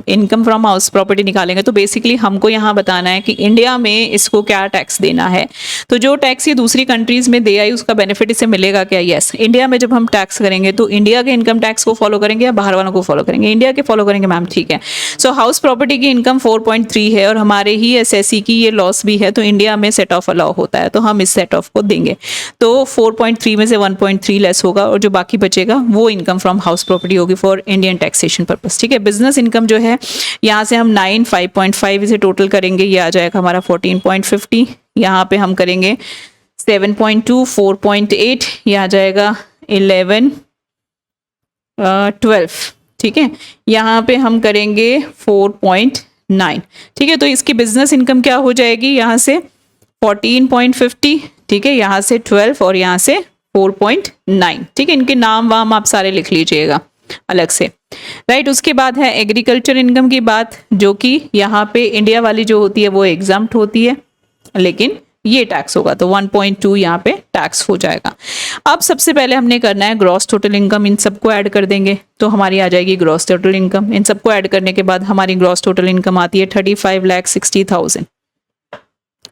इनकम फ्रॉम हाउस प्रॉपर्टी निकालेंगे, तो बेसिकली हमको यहाँ बताना है कि इंडिया में इसको क्या टैक्स देना है। तो जो टैक्स ये दूसरी कंट्रीज में दे आई उसका बेनिफिट इसे मिलेगा क्या? यस, इंडिया में जब हम टैक्स करेंगे तो इंडिया के इनकम टैक्स को फॉलो करेंगे या बाहर वालों को फॉलो करेंगे? इंडिया के फॉलो करेंगे मैम। ठीक है, सो हाउस प्रॉपर्टी की इनकम 4.3 है और हमारे ही SSC की ये लॉस भी है, तो इंडिया में सेट ऑफ अलाउ होता है, तो हम इस सेट ऑफ को देंगे। तो 4.3 में से 1.3 लेस होगा और जो बाकी बचेगा वो income from house tax property होगी फॉर इंडियन टैक्सेशन पर्पस। ठीक है, बिजनेस इनकम जो है यहाँ से हम 9, 5.5 इसे टोटल करेंगे, ये आ जाएगा हमारा 14.50। यहाँ पे हम करेंगे 7.2, 4.8, ये आ जाएगा 11, 12। ठीक है, यहाँ पे हम करेंगे 4.9। ठीक है, तो इसकी बिजनेस इनकम क्या हो जाएगी, यहाँ से 14.50, ठीक है, यहाँ से 12 और यहाँ से 4.9। ठीक है, इनके नाम वाम आप सारे लिख लीजिएगा अलग से, राइट। उसके बाद है एग्रीकल्चर इनकम की बात, जो कि यहाँ पे इंडिया वाली जो होती है वो एग्जम्प्ट होती है, लेकिन ये टैक्स होगा, तो 1.2 यहाँ पे टैक्स हो जाएगा। अब सबसे पहले हमने करना है ग्रॉस टोटल इनकम, इन सबको ऐड कर देंगे तो हमारी आ जाएगी ग्रॉस टोटल इनकम। इन सबको ऐड करने के बाद हमारी ग्रॉस टोटल इनकम आती है 35,60,000।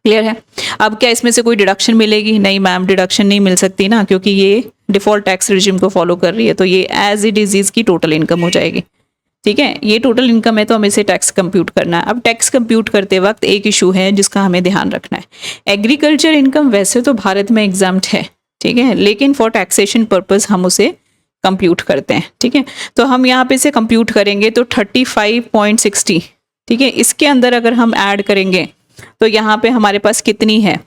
क्लियर है। अब क्या इसमें से कोई डिडक्शन मिलेगी? नहीं मैम, डिडक्शन नहीं मिल सकती ना, क्योंकि ये डिफॉल्ट टैक्स रिजिम को फॉलो कर रही है, तो ये एज इट इज इसकी टोटल इनकम हो जाएगी। ठीक है, ये टोटल इनकम है तो हमें इसे टैक्स कंप्यूट करना है। अब टैक्स कंप्यूट करते वक्त एक इशू है जिसका हमें ध्यान रखना है। एग्रीकल्चर इनकम वैसे तो भारत में एग्जाम्प्ट है, ठीक है, लेकिन फॉर टैक्सेशन पर्पस हम उसे कंप्यूट करते हैं। ठीक है, तो हम यहाँ पे इसे कंप्यूट करेंगे तो 35.60, ठीक है, इसके अंदर अगर हम ऐड करेंगे तो यहाँ पे हमारे पास कितनी है,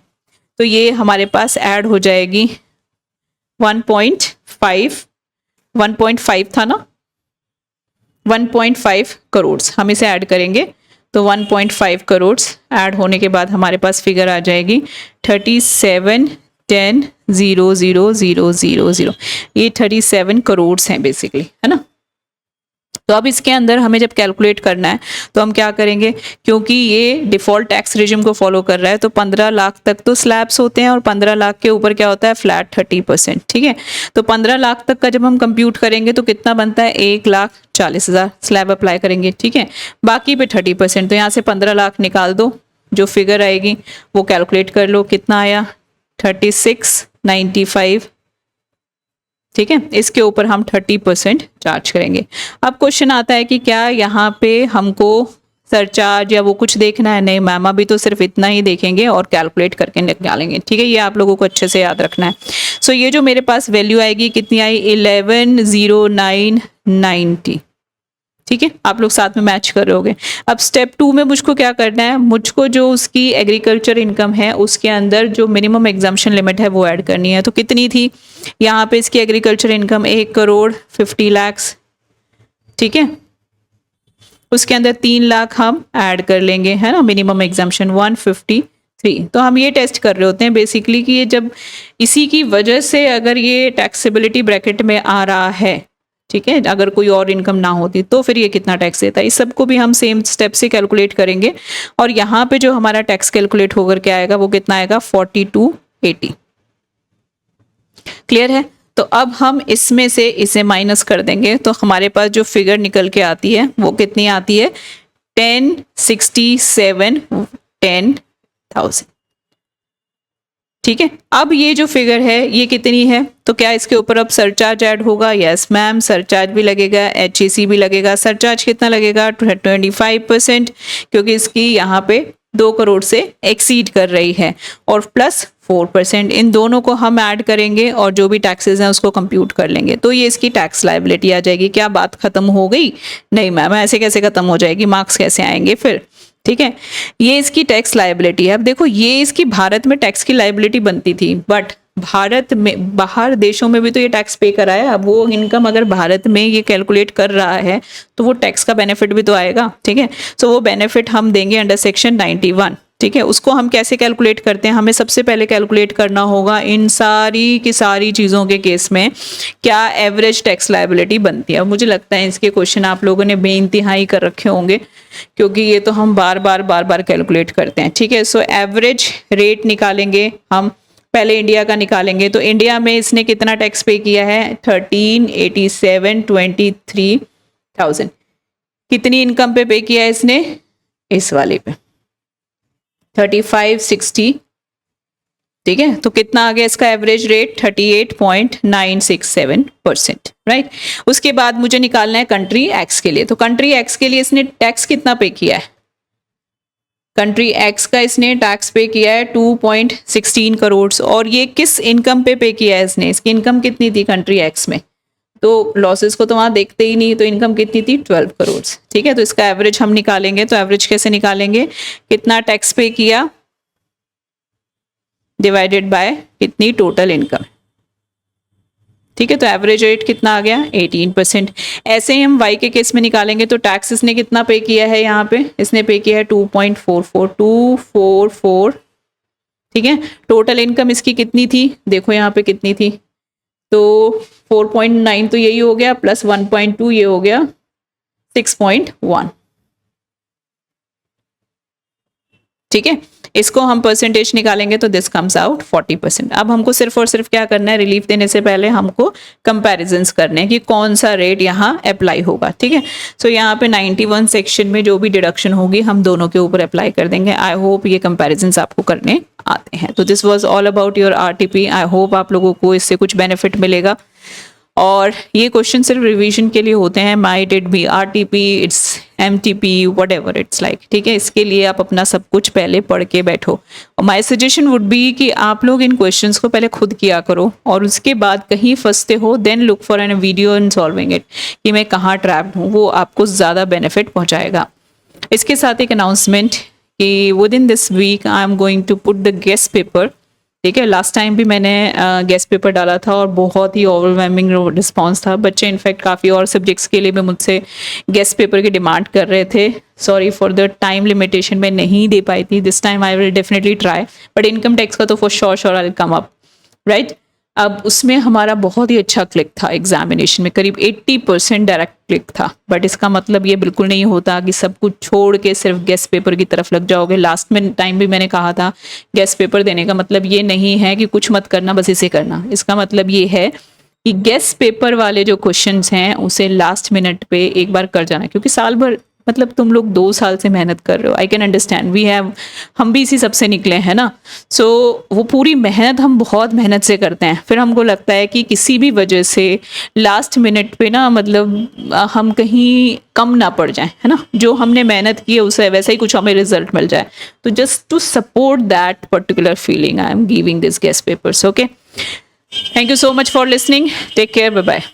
तो ये हमारे पास ऐड हो जाएगी 1.5 था ना, 1.5 करोड़ हम इसे ऐड करेंगे तो 1.5 करोड़ ऐड होने के बाद हमारे पास फिगर आ जाएगी 37,10,0,000। ये 37 करोड़ हैं बेसिकली, है ना। तो अब इसके अंदर हमें जब कैलकुलेट करना है तो हम क्या करेंगे, क्योंकि ये डिफॉल्ट टैक्स रिजिम को फॉलो कर रहा है तो 15 लाख तक तो स्लैब्स होते हैं और 15 लाख के ऊपर क्या होता है, फ्लैट 30%। ठीक है, तो 15 लाख तक का जब हम कंप्यूट करेंगे तो कितना बनता है, 1,40,000 स्लैब अप्लाई करेंगे। ठीक है, बाकी पे 30%, तो यहाँ से 15 लाख निकाल दो, जो फिगर आएगी वो कैलकुलेट कर लो, कितना आया 3695। ठीक है, इसके ऊपर हम 30% चार्ज करेंगे। अब क्वेश्चन आता है कि क्या यहाँ पे हमको सरचार्ज या वो कुछ देखना है? नहीं मैम, अभी तो सिर्फ इतना ही देखेंगे और कैलकुलेट करके निकालेंगे। ठीक है, ये आप लोगों को अच्छे से याद रखना है। सो ये जो मेरे पास वैल्यू आएगी कितनी आई, 11,0990। ठीक है, आप लोग साथ में मैच कर रहे होगे। अब स्टेप 2 में मुझको क्या करना है, मुझको जो उसकी एग्रीकल्चर इनकम है उसके अंदर जो मिनिमम एग्जाम्पशन लिमिट है वो ऐड करनी है। तो कितनी थी यहाँ पे इसकी एग्रीकल्चर इनकम, 1,50,00,000। ठीक है, उसके अंदर 3 लाख हम ऐड कर लेंगे, है ना, मिनिमम एग्जाम्पशन 153। तो हम ये टेस्ट कर रहे होते हैं बेसिकली कि ये जब इसी की वजह से अगर ये टैक्सेबिलिटी ब्रैकेट में आ रहा है, ठीक है, अगर कोई और इनकम ना होती तो फिर ये कितना टैक्स देता है। इस सबको भी हम सेम स्टेप से कैलकुलेट करेंगे और यहाँ पे जो हमारा टैक्स कैलकुलेट होकर के आएगा वो कितना आएगा, 4280। क्लियर है। तो अब हम इसमें से इसे माइनस कर देंगे तो हमारे पास जो फिगर निकल के आती है वो कितनी आती है, 1067 10,000। ठीक है, अब ये जो फिगर है ये कितनी है, तो क्या इसके ऊपर अब सरचार्ज ऐड होगा? यस मैम, सरचार्ज भी लगेगा, HAC भी लगेगा। सरचार्ज कितना लगेगा, 25%, क्योंकि इसकी यहाँ पे 2 करोड़ से एक्सीड कर रही है, और प्लस 4%, इन दोनों को हम ऐड करेंगे और जो भी टैक्सेस हैं उसको कंप्यूट कर लेंगे तो ये इसकी टैक्स लायबिलिटी आ जाएगी। क्या बात खत्म हो गई? नहीं मैम, ऐसे कैसे खत्म हो जाएगी, मार्क्स कैसे आएंगे फिर? ठीक है, ये इसकी टैक्स लायबिलिटी है। अब देखो, ये इसकी भारत में टैक्स की लायबिलिटी बनती थी, बट भारत में बाहर देशों में भी तो ये टैक्स पे कराया। अब वो इनकम अगर भारत में ये कैलकुलेट कर रहा है तो वो टैक्स का बेनिफिट भी तो आएगा। ठीक है, सो वो बेनिफिट हम देंगे अंडर सेक्शन 91। ठीक है, उसको हम कैसे कैलकुलेट करते हैं, हमें सबसे पहले कैलकुलेट करना होगा इन सारी की सारी चीज़ों के केस में क्या एवरेज टैक्स लायबिलिटी बनती है। मुझे लगता है इसके क्वेश्चन आप लोगों ने बेइंतहाई कर रखे होंगे, क्योंकि ये तो हम बार बार कैलकुलेट करते हैं। ठीक है, सो एवरेज रेट निकालेंगे हम, पहले इंडिया का निकालेंगे। तो इंडिया में इसने कितना टैक्स पे किया है, 13,87,23,000। कितनी इनकम पे किया है इसने, इस वाले पे 3560। ठीक है, तो कितना आ गया इसका एवरेज रेट, 38.967%। राइट, उसके बाद मुझे निकालना है कंट्री एक्स के लिए। तो कंट्री एक्स के लिए इसने टैक्स कितना पे किया है, कंट्री एक्स का इसने टैक्स पे किया है 2.16 करोड़। और ये किस इनकम पे किया है इसने, इसकी इनकम कितनी थी कंट्री एक्स में, तो लॉसेस को तो वहाँ देखते ही नहीं, तो इनकम कितनी थी 12 करोड़। ठीक है, तो इसका एवरेज हम निकालेंगे। तो एवरेज कैसे निकालेंगे, कितना टैक्स पे किया डिवाइडेड बाय कितनी टोटल इनकम। ठीक है, तो एवरेज रेट कितना आ गया 18%। ऐसे ही हम वाई के केस में निकालेंगे तो टैक्स इसने कितना पे किया है, यहाँ पे इसने पे किया है 2.44 ठीक है। टोटल इनकम इसकी कितनी थी, देखो यहाँ पे कितनी थी, तो 4.9 तो यही हो गया, प्लस 1.2 ये हो गया 6.1। ठीक है, इसको हम परसेंटेज निकालेंगे तो दिस कम्स आउट 40%। अब हमको सिर्फ और सिर्फ क्या करना है, रिलीफ देने से पहले हमको कंपैरिजंस करने हैं कि कौन सा रेट यहाँ अप्लाई होगा। ठीक है, सो यहाँ पे 91 सेक्शन में जो भी डिडक्शन होगी हम दोनों के ऊपर अप्लाई कर देंगे। आई होप ये कंपैरिजंस आपको करने आते हैं। तो this was all about your RTP. I hope आप लोगों को इससे कुछ बेनिफिट मिलेगा, और ये क्वेश्चन सिर्फ रिवीजन के लिए होते हैं। Might it be RTP, it's MTP, whatever it's like. ठीक है, इसके लिए आप अपना सब कुछ पहले पढ़ के बैठो। और माय सजेशन वुड बी कि आप लोग इन क्वेश्चंस को पहले खुद किया करो, और उसके बाद कहीं फंसते हो then look for an video in solving it, कि मैं कहाँ ट्रैप्ड हूँ, वो आपको ज़्यादा बेनिफिट पहुँचाएगा। इसके साथ एक अनाउंसमेंट कि within this week I am going to put the guess paper. ठीक है, लास्ट टाइम भी मैंने गेस्ट पेपर डाला था और बहुत ही ओवरवेलमिंग रिस्पांस था। बच्चे इनफैक्ट काफ़ी और सब्जेक्ट्स के लिए भी मुझसे गेस्ट पेपर की डिमांड कर रहे थे। Sorry for the time limitation, मैं नहीं दे पाई थी। This time I will definitely try, but income tax का तो for sure I will come up, right. अब उसमें हमारा बहुत ही अच्छा क्लिक था, एग्जामिनेशन में करीब 80% डायरेक्ट क्लिक था। बट इसका मतलब ये बिल्कुल नहीं होता कि सब कुछ छोड़ के सिर्फ गेस्ट पेपर की तरफ लग जाओगे। लास्ट में टाइम भी मैंने कहा था, गेस्ट पेपर देने का मतलब ये नहीं है कि कुछ मत करना, बस इसे करना। इसका मतलब ये है कि गेस्ट पेपर वाले जो क्वेश्चंस हैं उसे लास्ट मिनट पे एक बार कर जाना, क्योंकि साल भर मतलब तुम लोग 2 साल से मेहनत कर रहे हो। I can understand, we have, हम भी इसी सबसे निकले हैं ना। सो वो पूरी मेहनत हम बहुत मेहनत से करते हैं, फिर हमको लगता है कि किसी भी वजह से लास्ट मिनट पे ना मतलब हम कहीं कम ना पड़ जाए, है ना। जो हमने मेहनत की है उसे वैसा ही कुछ हमें रिजल्ट मिल जाए। तो just to support that particular feeling I am giving this guess papers. Okay, thank you so much for listening, take care, bye bye.